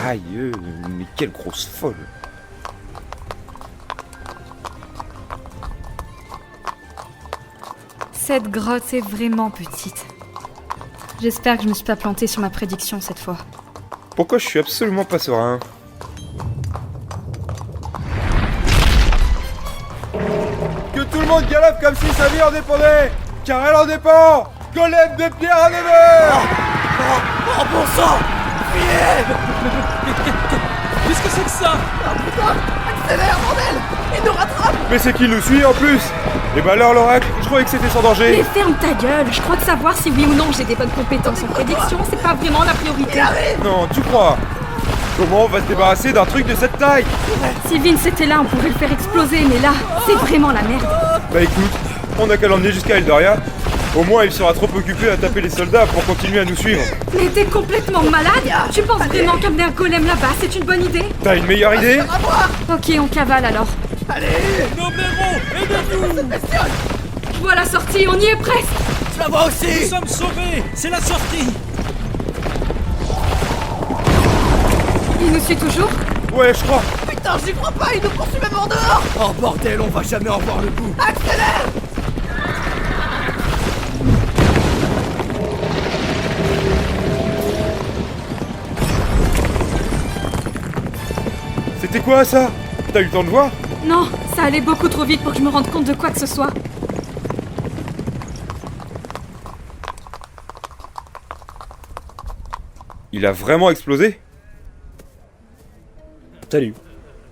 Aïe, mais quelle grosse folle. Cette grotte est vraiment petite. J'espère que je me suis pas plantée sur ma prédiction cette fois. Pourquoi je suis absolument pas serein? Que tout le monde galope comme si sa vie en dépendait! Car elle en dépend! Golem de pierre à 9h! Oh bon sang! Qu'est-ce que c'est que ça? Putain! Accélère, bordel! Il nous rattrape! Mais c'est qui nous suit en plus? Et bah alors l'oracle, je croyais que c'était sans danger! Mais ferme ta gueule! Je crois que savoir si oui ou non j'ai des bonnes compétences en prédiction, c'est pas vraiment la priorité. Non, tu crois? Comment on va se débarrasser d'un truc de cette taille? Si Vince était là, on pourrait le faire exploser, mais là, c'est vraiment la merde. Bah écoute, On a qu'à l'emmener jusqu'à Eldoria. Au moins, il sera trop occupé à taper les soldats pour continuer à nous suivre. Mais t'es complètement malade? Tu penses vraiment qu'amener un golem là-bas, c'est une bonne idée? T'as une meilleure idée? Ok, on cavale alors. Allez! Nos héros, aidez-nous! Je vois la sortie, on y est presque! Je la vois aussi! Nous sommes sauvés! C'est la sortie! Il nous suit toujours? Ouais, je crois. Putain, j'y crois pas, il nous poursuit même en dehors! Oh bordel, on va jamais en voir le bout! Accélère! C'était quoi ça? T'as eu le temps de voir? Non, ça allait beaucoup trop vite pour que je me rende compte de quoi que ce soit. Il a vraiment explosé? Salut.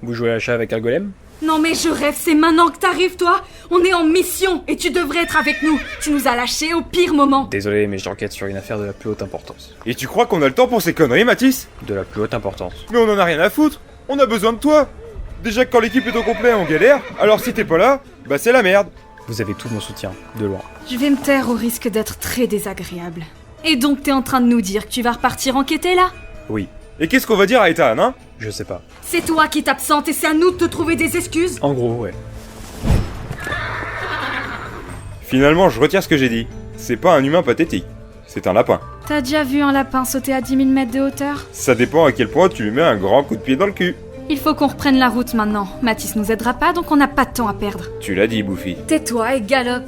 Vous jouez à l'achat avec un golem? Non mais je rêve, c'est maintenant que t'arrives toi. On est en mission et tu devrais être avec nous. Tu nous as lâchés au pire moment. Désolé, mais j'enquête sur une affaire de la plus haute importance. Et tu crois qu'on a le temps pour ces conneries, Mathis? De la plus haute importance. Mais on en a rien à foutre. On a besoin de toi. Déjà que quand l'équipe est au complet, on galère. Alors si t'es pas là, bah c'est la merde. Vous avez tout mon soutien, de loin. Je vais me taire au risque d'être très désagréable. Et donc t'es en train de nous dire que tu vas repartir enquêter là? Oui. Et qu'est-ce qu'on va dire à Ethan, hein? Je sais pas. C'est toi qui t'absentes et c'est à nous de te trouver des excuses? En gros, ouais. Finalement, je retire ce que j'ai dit. C'est pas un humain pathétique. C'est un lapin. T'as déjà vu un lapin sauter à 10 000 mètres de hauteur? Ça dépend à quel point tu lui mets un grand coup de pied dans le cul. Il faut qu'on reprenne la route maintenant. Mathis nous aidera pas, donc on n'a pas de temps à perdre. Tu l'as dit, Bouffi. Tais-toi et galope.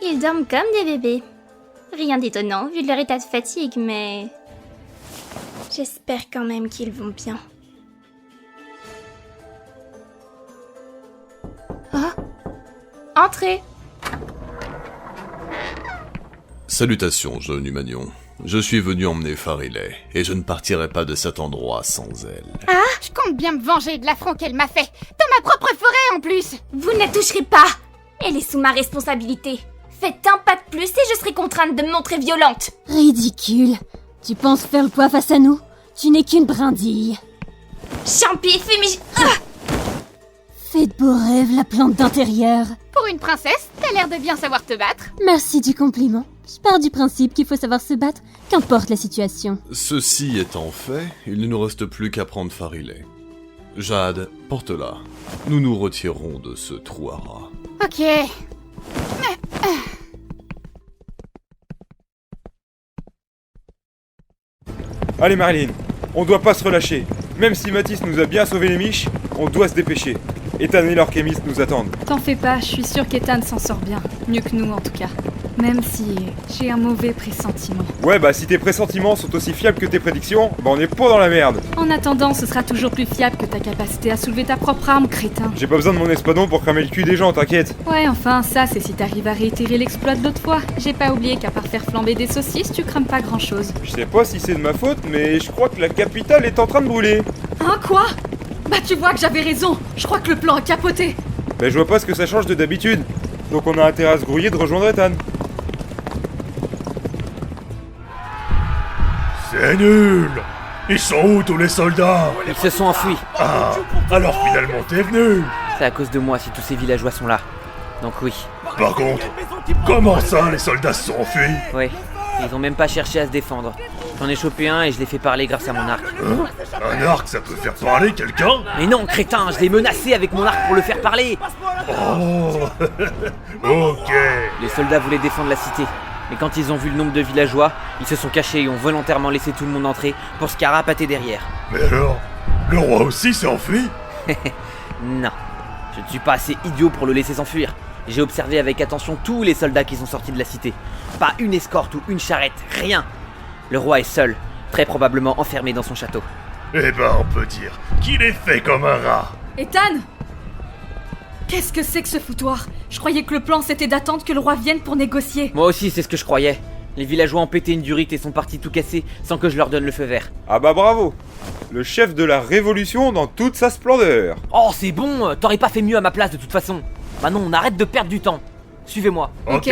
Ils dorment comme des bébés. Rien d'étonnant vu de leur état de fatigue, mais... J'espère quand même qu'ils vont bien. Oh! Entrez! Salutations, jeune humanion. Je suis venu emmener Farileh, et je ne partirai pas de cet endroit sans elle. Ah! Je compte bien me venger de l'affront qu'elle m'a fait, dans ma propre forêt en plus! Vous ne la toucherez pas! Elle est sous ma responsabilité. Faites un pas de plus et je serai contrainte de me montrer violente. Ridicule. Tu penses faire le poids face à nous? Tu n'es qu'une brindille. Champi, fumige... Fais de beaux rêves, la plante d'intérieur. Pour une princesse, t'as l'air de bien savoir te battre. Merci du compliment. Je pars du principe qu'il faut savoir se battre, qu'importe la situation. Ceci étant fait, il ne nous reste plus qu'à prendre Farileh. Jade, porte-la. Nous nous retirerons de ce trou à rats. Ok. Allez, Marilyn, on doit pas se relâcher. Même si Mathis nous a bien sauvé les miches, on doit se dépêcher. Ethan et l'orchimiste nous attendent. T'en fais pas, je suis sûre qu'Ethan s'en sort bien. Mieux que nous en tout cas. Même si j'ai un mauvais pressentiment. Ouais, bah si tes pressentiments sont aussi fiables que tes prédictions, bah on est pas dans la merde. En attendant, ce sera toujours plus fiable que ta capacité à soulever ta propre arme, crétin. J'ai pas besoin de mon espadon pour cramer le cul des gens, t'inquiète. Ouais, enfin, ça, c'est si t'arrives à réitérer l'exploit de l'autre fois. J'ai pas oublié qu'à part faire flamber des saucisses, tu crames pas grand-chose. Je sais pas si c'est de ma faute, mais je crois que la capitale est en train de brûler. Hein, quoi? Bah tu vois que j'avais raison. Je crois que le plan a capoté. Bah je vois pas ce que ça change de d'habitude. Donc on a intérêt à se grouiller de rejoindre Ethan. C'est nul! Ils sont où tous les soldats? Ils se sont enfuis. Ah, alors finalement t'es venu! C'est à cause de moi si tous ces villageois sont là. Donc oui. Par contre, comment ça les soldats se sont enfuis? Oui, ils ont même pas cherché à se défendre. J'en ai chopé un et je l'ai fait parler grâce à mon arc. Hein? Un arc, ça peut faire parler quelqu'un? Mais non, crétin, je l'ai menacé avec mon arc pour le faire parler. Oh. Ok. Les soldats voulaient défendre la cité. Mais quand ils ont vu le nombre de villageois, ils se sont cachés et ont volontairement laissé tout le monde entrer pour se carapater derrière. Mais alors, le roi aussi s'est enfui? Non, je ne suis pas assez idiot pour le laisser s'enfuir. J'ai observé avec attention tous les soldats qui sont sortis de la cité. Pas une escorte ou une charrette, rien. Le roi est seul, très probablement enfermé dans son château. Eh ben, on peut dire qu'il est fait comme un rat. Ethan! Qu'est-ce que c'est que ce foutoir? Je croyais que le plan c'était d'attendre que le roi vienne pour négocier. Moi aussi, c'est ce que je croyais. Les villageois ont pété une durite et sont partis tout casser sans que je leur donne le feu vert. Ah bah bravo! Le chef de la révolution dans toute sa splendeur. Oh, c'est bon, t'aurais pas fait mieux à ma place de toute façon. Maintenant, on arrête de perdre du temps. Suivez-moi. Ok.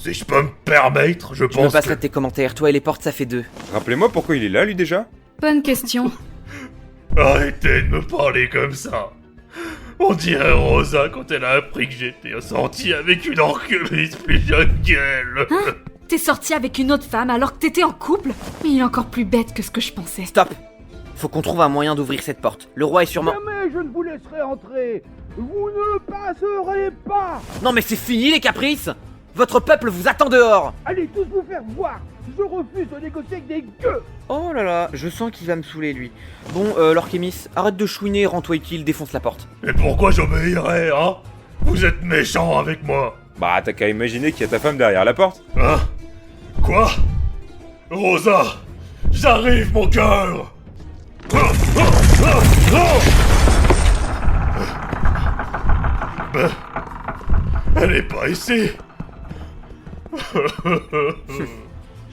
Si je peux me permettre, je Je me pense passerai que... tes commentaires, toi et les portes ça fait 2. Rappelez-moi pourquoi il est là, lui, déjà? Bonne question. Arrêtez de me parler comme ça. On dirait Rosa quand elle a appris que j'étais sorti avec une orquemise plus jeune qu'elle. Hein? T'es sorti avec une autre femme alors que t'étais en couple? Mais il est encore plus bête que ce que je pensais. Stop! Faut qu'on trouve un moyen d'ouvrir cette porte. Le roi est sûrement... Jamais je ne vous laisserai entrer. Vous ne passerez pas. Non mais c'est fini les caprices! Votre peuple vous attend dehors! Allez tous vous faire voir. Je refuse de négocier avec des gueux. Oh là là, je sens qu'il va me saouler lui. Bon, Lorkémis, arrête de chouiner, rends-toi utile, défonce la porte. Et pourquoi j'obéirais, hein? Vous êtes méchant avec moi. Bah, t'as qu'à imaginer qu'il y a ta femme derrière la porte. Hein? Quoi? Rosa! J'arrive, mon cœur! Elle est pas ici.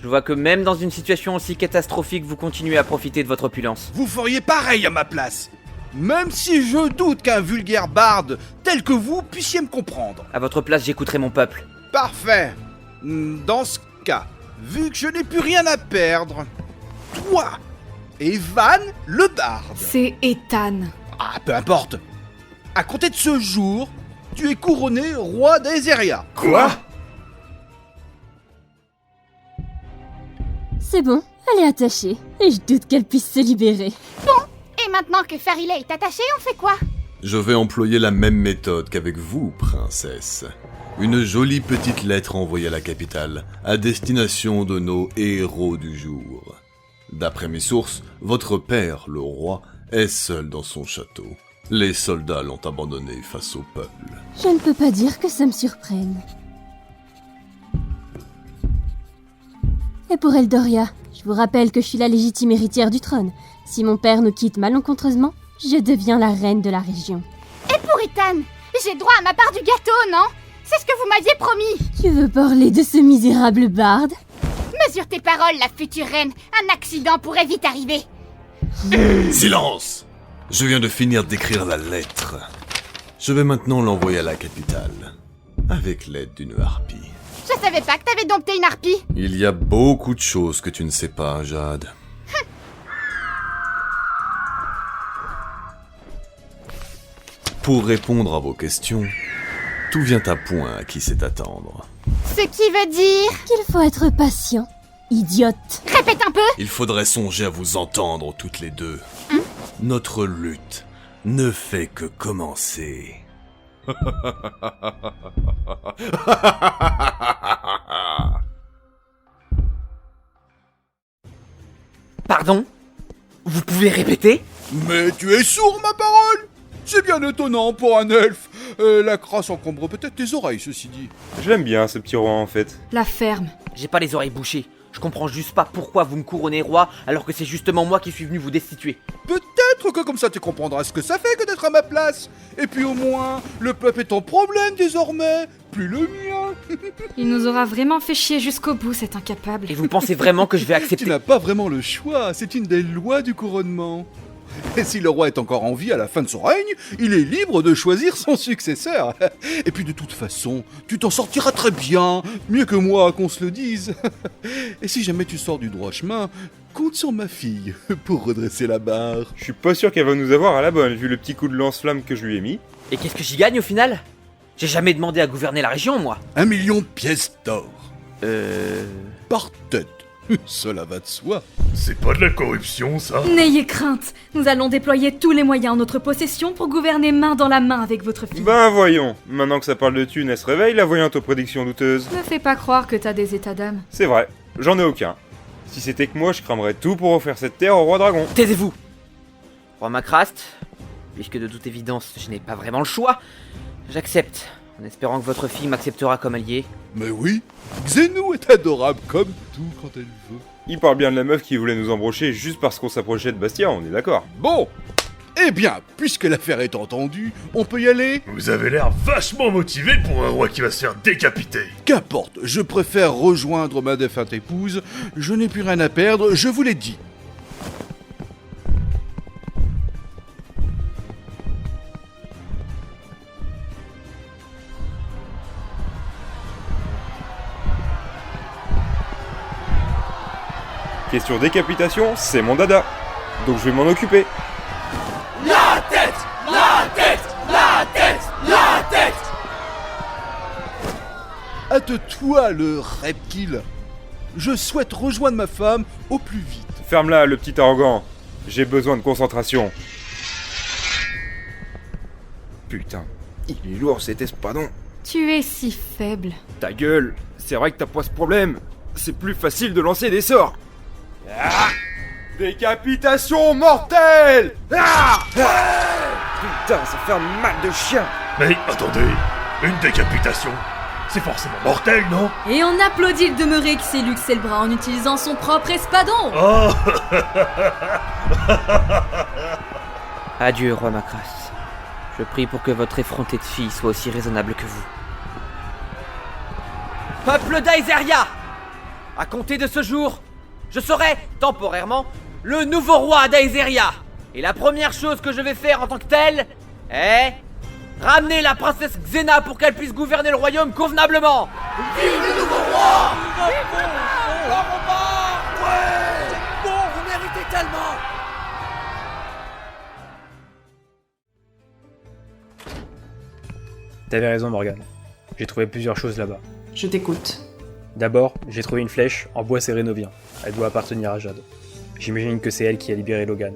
Je vois que même dans une situation aussi catastrophique, vous continuez à profiter de votre opulence. Vous feriez pareil à ma place. Même si je doute qu'un vulgaire barde tel que vous puissiez me comprendre. À votre place, j'écouterai mon peuple. Parfait. Dans ce cas, vu que je n'ai plus rien à perdre, toi et Van le barde. C'est Ethan. Ah, peu importe. À compter de ce jour, tu es couronné roi d'Aezeria. Quoi? C'est bon, elle est attachée, et je doute qu'elle puisse se libérer. Bon, et maintenant que Farileh est attaché, on fait quoi? Je vais employer la même méthode qu'avec vous, princesse. Une jolie petite lettre envoyée à la capitale, à destination de nos héros du jour. D'après mes sources, votre père, le roi, est seul dans son château. Les soldats l'ont abandonné face au peuple. Je ne peux pas dire que ça me surprenne. Et pour Eldoria, je vous rappelle que je suis la légitime héritière du trône. Si mon père nous quitte malencontreusement, je deviens la reine de la région. Et pour Ethan, j'ai droit à ma part du gâteau, non? C'est ce que vous m'aviez promis. Tu veux parler de ce misérable barde? Mesure tes paroles, la future reine. Un accident pourrait vite arriver. Silence! Je viens de finir d'écrire la lettre. Je vais maintenant l'envoyer à la capitale, avec l'aide d'une harpie. Je savais pas que t'avais dompté une harpie. Il y a beaucoup de choses que tu ne sais pas, Jade. Pour répondre à vos questions, tout vient à point à qui sait attendre. Ce qui veut dire... Qu'il faut être patient, idiote. Répète un peu. Il faudrait songer à vous entendre toutes les deux. Notre lutte ne fait que commencer. Pardon? Vous pouvez répéter? Mais tu es sourd, ma parole! C'est bien étonnant pour un elfe. La crasse encombre peut-être tes oreilles, ceci dit. Je l'aime bien, ce petit roi, en fait. La ferme. J'ai pas les oreilles bouchées. Je comprends juste pas pourquoi vous me couronnez roi alors que c'est justement moi qui suis venu vous destituer. Peut-être que comme ça tu comprendras ce que ça fait que d'être à ma place. Et puis au moins, le peuple est ton problème désormais, plus le mien. Il nous aura vraiment fait chier jusqu'au bout, cet incapable. Et vous pensez vraiment que je vais accepter? Tu n'as pas vraiment le choix, c'est une des lois du couronnement. Et si le roi est encore en vie à la fin de son règne, il est libre de choisir son successeur. Et puis de toute façon, tu t'en sortiras très bien, mieux que moi qu'on se le dise. Et si jamais tu sors du droit chemin, compte sur ma fille pour redresser la barre. Je suis pas sûr qu'elle va nous avoir à la bonne, vu le petit coup de lance-flamme que je lui ai mis. Et qu'est-ce que j'y gagne au final? J'ai jamais demandé à gouverner la région, moi. 1 million de pièces d'or. Par tête. Cela va de soi. C'est pas de la corruption, ça? N'ayez crainte, nous allons déployer tous les moyens en notre possession pour gouverner main dans la main avec votre fille. Ben voyons, maintenant que ça parle de thunes, elle se réveille, la voyante aux prédictions douteuses. Ne fais pas croire que t'as des états d'âme. C'est vrai, j'en ai aucun. Si c'était que moi, je cramerais tout pour offrir cette terre au roi dragon. Taisez-vous! Roi Macraste, puisque de toute évidence je n'ai pas vraiment le choix, j'accepte, en espérant que votre fille m'acceptera comme allié. Mais oui, Xenou est adorable comme tout quand elle veut. Il parle bien de la meuf qui voulait nous embrocher juste parce qu'on s'approchait de Bastia, on est d'accord. Bon, eh bien, puisque l'affaire est entendue, on peut y aller? Vous avez l'air vachement motivé pour un roi qui va se faire décapiter. Qu'importe, je préfère rejoindre ma défunte épouse, je n'ai plus rien à perdre, je vous l'ai dit. Question décapitation, c'est mon dada. Donc je vais m'en occuper. La tête! La tête! La tête! La tête! Hâte-toi, le reptile. Je souhaite rejoindre ma femme au plus vite. Ferme-la, le petit arrogant. J'ai besoin de concentration. Putain, il est lourd cet espadon. Tu es si faible. Ta gueule, c'est vrai que t'as pas ce problème. C'est plus facile de lancer des sorts. Ah, décapitation mortelle. Ah, putain, ça fait un mal de chien. Mais attendez, une décapitation, c'est forcément mortel, non? Et on applaudit le demeuré qui s'est luxé le bras en utilisant son propre espadon. Oh. Adieu, roi Macras. Je prie pour que votre effronté de fille soit aussi raisonnable que vous. Peuple d'Aetheria! À compter de ce jour, je serai, temporairement, le nouveau roi d'Aetheria. Et la première chose que je vais faire en tant que tel est... ramener la princesse Xena pour qu'elle puisse gouverner le royaume convenablement. Vive le nouveau roi! Bon, vous méritez tellement. T'avais raison, Morgane. J'ai trouvé plusieurs choses là-bas. Je t'écoute. D'abord, j'ai trouvé une flèche en bois sérénovien. Elle doit appartenir à Jade. J'imagine que c'est elle qui a libéré Logan.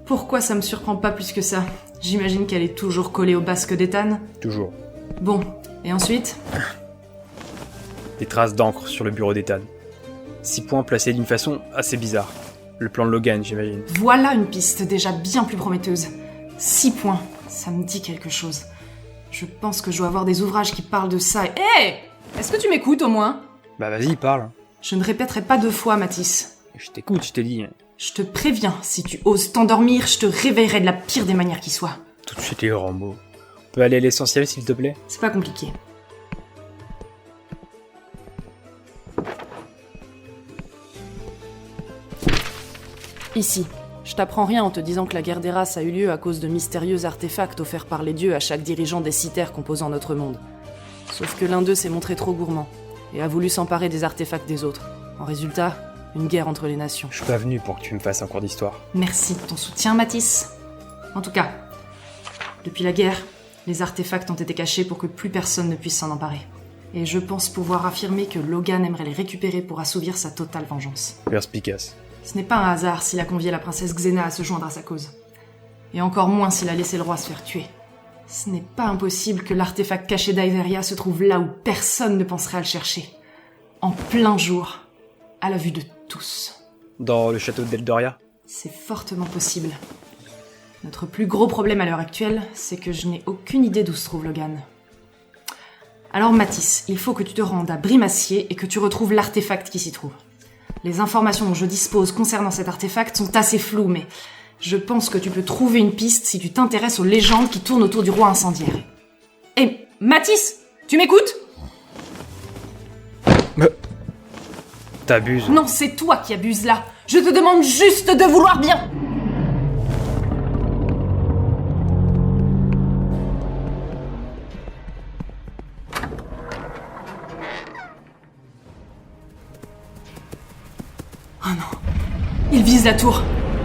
Pourquoi ça me surprend pas plus que ça? J'imagine qu'elle est toujours collée au basque d'Ethan. Toujours. Bon, et ensuite? Des traces d'encre sur le bureau d'Ethan. 6 points placés d'une façon assez bizarre. Le plan de Logan, j'imagine. Voilà une piste déjà bien plus prometteuse. 6 points, ça me dit quelque chose. Je pense que je dois avoir des ouvrages qui parlent de ça. Hé! Est-ce que tu m'écoutes au moins? Bah vas-y, parle. Je ne répéterai pas 2 fois, Mathis. Je t'écoute, je t'ai dit. Je te préviens, si tu oses t'endormir, je te réveillerai de la pire des manières qui soit. Tout de suite les grands mots. On peut aller à l'essentiel, s'il te plaît? C'est pas compliqué. Ici. Je t'apprends rien en te disant que la guerre des races a eu lieu à cause de mystérieux artefacts offerts par les dieux à chaque dirigeant des 6 terres composant notre monde. Sauf que l'un d'eux s'est montré trop gourmand, et a voulu s'emparer des artefacts des autres. En résultat, une guerre entre les nations. Je suis pas venu pour que tu me fasses un cours d'histoire. Merci de ton soutien, Mathis. En tout cas, depuis la guerre, les artefacts ont été cachés pour que plus personne ne puisse s'en emparer. Et je pense pouvoir affirmer que Logan aimerait les récupérer pour assouvir sa totale vengeance. Perspicace. Ce n'est pas un hasard s'il a convié la princesse Xena à se joindre à sa cause. Et encore moins s'il a laissé le roi se faire tuer. Ce n'est pas impossible que l'artefact caché d'Aetheria se trouve là où personne ne penserait à le chercher. En plein jour, à la vue de tous. Dans le château d'Eldoria? C'est fortement possible. Notre plus gros problème à l'heure actuelle, c'est que je n'ai aucune idée d'où se trouve Logan. Alors Mathis, il faut que tu te rendes à Brimacier et que tu retrouves l'artefact qui s'y trouve. Les informations dont je dispose concernant cet artefact sont assez floues, mais je pense que tu peux trouver une piste si tu t'intéresses aux légendes qui tournent autour du roi incendiaire. Et Mathis, tu m'écoutes? T'abuses. Non, c'est toi qui abuses là. Je te demande juste de vouloir bien. Oh non. Il vise la tour.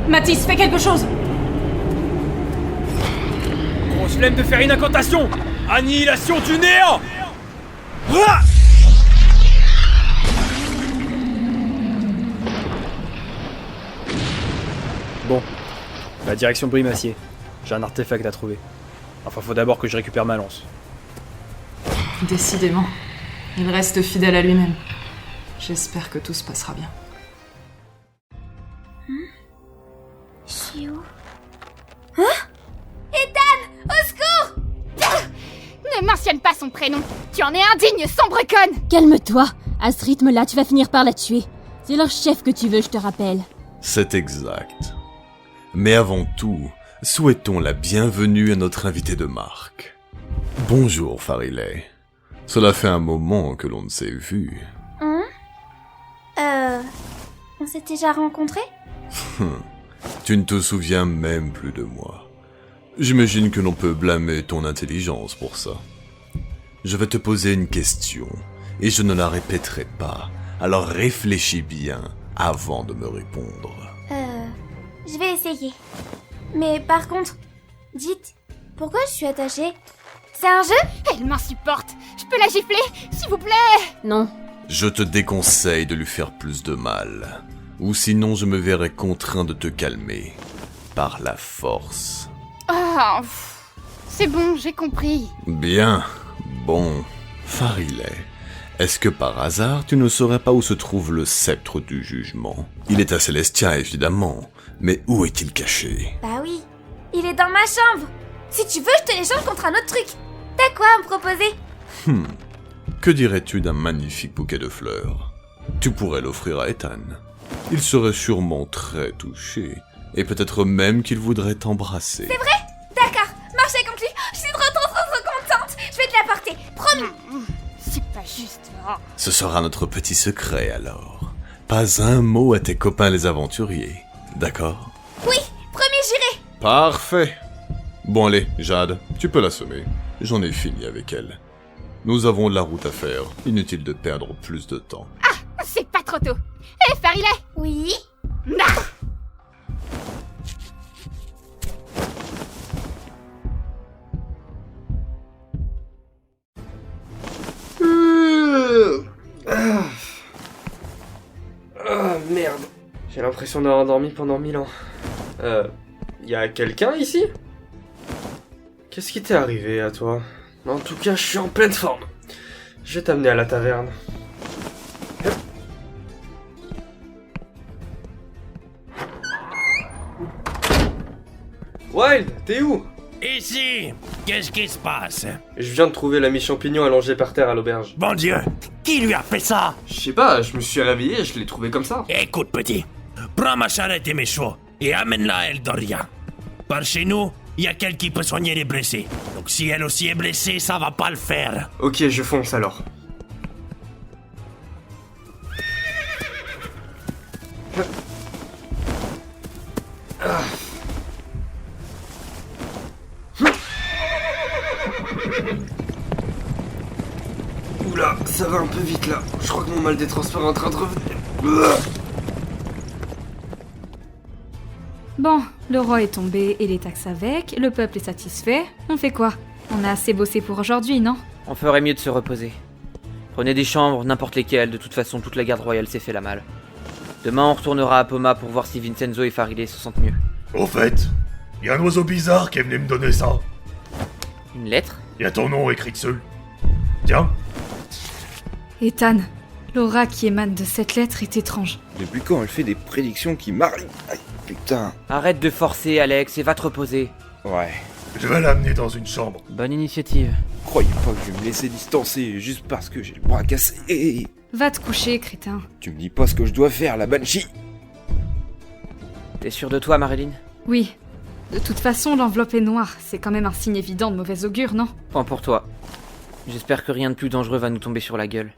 Mathis, fais quelque chose. Grosse flemme de faire une incantation. Annihilation du néant. Ah! Bon, la direction Brimacier. J'ai un artefact à trouver. Enfin, faut d'abord que je récupère ma lance. Décidément, il reste fidèle à lui-même. J'espère que tout se passera bien. Chiou. Hein? Ethan, au secours! Ne mentionne pas son prénom. Tu en es indigne, sombre conne! Calme-toi. À ce rythme-là, tu vas finir par la tuer. C'est leur chef que tu veux, je te rappelle. C'est exact. Mais avant tout, souhaitons la bienvenue à notre invité de marque. Bonjour, Farilei. Cela fait un moment que l'on ne s'est vu. On s'est déjà rencontrés? Tu ne te souviens même plus de moi. J'imagine que l'on peut blâmer ton intelligence pour ça. Je vais te poser une question, et je ne la répéterai pas, alors réfléchis bien, avant de me répondre. Je vais essayer. Mais par contre, dites, pourquoi je suis attachée? C'est un jeu? Elle m'insupporte. Je peux la gifler, s'il vous plaît? Non. Je te déconseille de lui faire plus de mal, ou sinon je me verrai contraint de te calmer, par la force. Ah, c'est bon, j'ai compris. Bien, bon, Farileh, est-ce que par hasard tu ne saurais pas où se trouve le sceptre du jugement? Il est à Célestia évidemment, mais où est-il caché? Bah oui, il est dans ma chambre. Si tu veux, je te l'échange contre un autre truc. T'as quoi à me proposer? Que dirais-tu d'un magnifique bouquet de fleurs? Tu pourrais l'offrir à Ethan. Il serait sûrement très touché, et peut-être même qu'il voudrait t'embrasser. C'est vrai? D'accord, marché conclu. Je suis trop contente. Je vais te l'apporter, promis. C'est pas juste. Ce sera notre petit secret alors. Pas un mot à tes copains les aventuriers, d'accord? Oui, promis, j'irai. Parfait. Bon allez, Jade, tu peux la semer. J'en ai fini avec elle. Nous avons de la route à faire, inutile de perdre plus de temps. Ah, c'est pas trop tôt. Hé, Farileh! Oui? Ah, merde. J'ai l'impression d'avoir dormi pendant 1000 ans. Y a quelqu'un ici? Qu'est-ce qui t'est arrivé à toi? En tout cas, je suis en pleine forme. Je vais t'amener à la taverne. Wild, t'es où? Ici! Qu'est-ce qui se passe? Je viens de trouver l'ami champignon allongé par terre à l'auberge. Bon Dieu! Qui lui a fait ça? Je sais pas, je me suis réveillé et je l'ai trouvé comme ça. Écoute petit, prends ma charrette et mes chevaux et amène-la à Eldoria. Par chez nous, il y a quelqu'un qui peut soigner les blessés. Donc si elle aussi est blessée, ça va pas le faire. Ok, je fonce alors. Oula, ça va un peu vite là. Je crois que mon mal des transports est en train de revenir. Bon, le roi est tombé et les taxes avec, le peuple est satisfait. On fait quoi? On a assez bossé pour aujourd'hui, non? On ferait mieux de se reposer. Prenez des chambres, n'importe lesquelles, de toute façon toute la garde royale s'est fait la malle. Demain on retournera à Poma pour voir si Vincenzo et Farileh se sentent mieux. Au fait, y a un oiseau bizarre qui est venu me donner ça. Une lettre? Y a ton nom écrit dessus. Tiens. Ethan, l'aura qui émane de cette lettre est étrange. Depuis quand elle fait des prédictions qui marient? Aïe, putain. Arrête de forcer, Alex, et va te reposer. Ouais. Je vais l'amener dans une chambre. Bonne initiative. Croyez pas que je vais me laisser distancer juste parce que j'ai le bras cassé. Va te coucher, crétin. Tu me dis pas ce que je dois faire, la Banshee. T'es sûr de toi, Marilyn? Oui. De toute façon, l'enveloppe est noire. C'est quand même un signe évident de mauvais augure, non? Point pour toi. J'espère que rien de plus dangereux va nous tomber sur la gueule.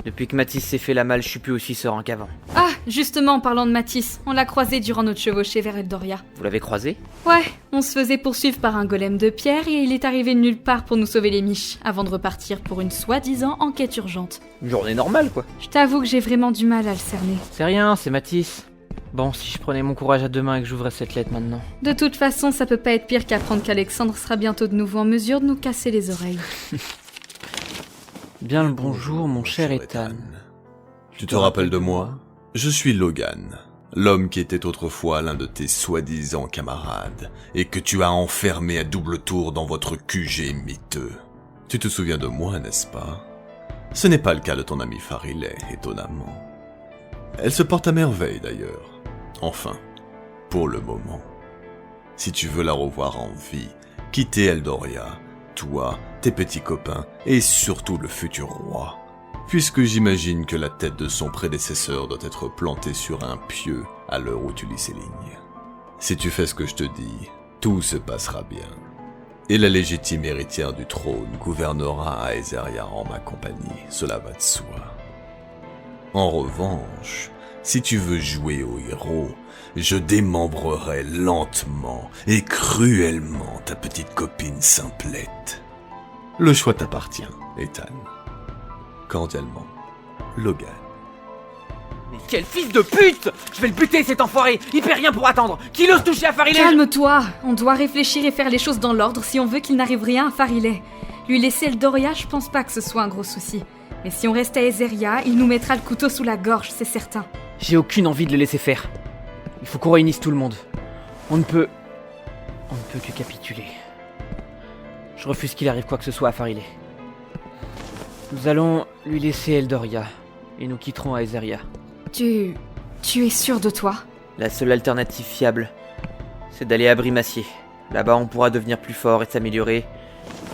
Depuis que Mathis s'est fait la malle, je suis plus aussi serein qu'avant. Ah, justement, en parlant de Mathis, on l'a croisé durant notre chevauchée vers Eldoria. Vous l'avez croisé? Ouais, on se faisait poursuivre par un golem de pierre et il est arrivé de nulle part pour nous sauver les miches, avant de repartir pour une soi-disant enquête urgente. Une journée normale, quoi. Je t'avoue que j'ai vraiment du mal à le cerner. C'est rien, c'est Mathis. Bon, si je prenais mon courage à deux mains et que j'ouvrais cette lettre maintenant. De toute façon, ça peut pas être pire qu'apprendre qu'Alexandre sera bientôt de nouveau en mesure de nous casser les oreilles. Bien le bonjour, mon cher Ethan. Tu te rappelles de moi? Je suis Logan, l'homme qui était autrefois l'un de tes soi-disant camarades, et que tu as enfermé à double tour dans votre QG miteux. Tu te souviens de moi, n'est-ce pas? Ce n'est pas le cas de ton amie Farileh, étonnamment. Elle se porte à merveille, d'ailleurs. Enfin, pour le moment. Si tu veux la revoir en vie, quittez Eldoria, toi, tes petits copains, et surtout le futur roi. Puisque j'imagine que la tête de son prédécesseur doit être plantée sur un pieu à l'heure où tu lis ces lignes. Si tu fais ce que je te dis, tout se passera bien. Et la légitime héritière du trône gouvernera à Aetheria en ma compagnie, cela va de soi. En revanche, si tu veux jouer au héros, je démembrerai lentement et cruellement ta petite copine simplette. Le choix t'appartient, Ethan. Cordialement, Logan. Mais quel fils de pute! Je vais le buter cet enfoiré! Il fait rien pour attendre! Qu'il ose toucher à Farilé! Calme-toi! On doit réfléchir et faire les choses dans l'ordre si on veut qu'il n'arrive rien à Farilé. Lui laisser Eldoria, je pense pas que ce soit un gros souci. Mais si on reste à Ezeria, il nous mettra le couteau sous la gorge, c'est certain. J'ai aucune envie de le laisser faire. Il faut qu'on réunisse tout le monde. On ne peut que capituler. Je refuse qu'il arrive quoi que ce soit à Farilé. Nous allons lui laisser Eldoria, et nous quitterons à Ezeria. Tu es sûr de toi? La seule alternative fiable, c'est d'aller à Brimacier. Là-bas, on pourra devenir plus fort et s'améliorer,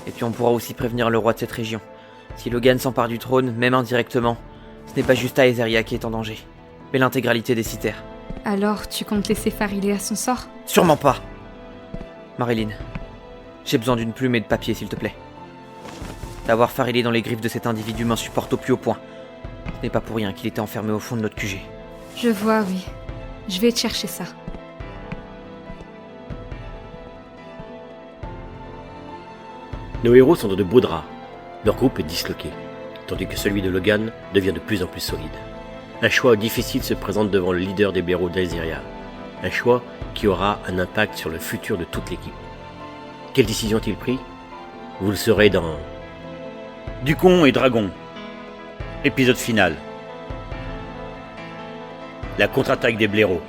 et puis on pourra aussi prévenir le roi de cette région. Si Logan s'empare du trône, même indirectement, ce n'est pas juste à Ezeria qui est en danger, mais l'intégralité des Cithères. Alors, tu comptes laisser Farilé à son sort? Sûrement pas. Marilyn, j'ai besoin d'une plume et de papier, s'il te plaît. D'avoir Farilé dans les griffes de cet individu m'insupporte au plus haut point. Ce n'est pas pour rien qu'il était enfermé au fond de notre QG. Je vois, oui. Je vais te chercher ça. Nos héros sont dans de beaux draps. Leur groupe est disloqué, tandis que celui de Logan devient de plus en plus solide. Un choix difficile se présente devant le leader des blaireaux d'Aezeria. Un choix qui aura un impact sur le futur de toute l'équipe. Quelle décision a-t-il pris? Vous le saurez dans... Ducon et Dragon. Épisode final. La contre-attaque des blaireaux.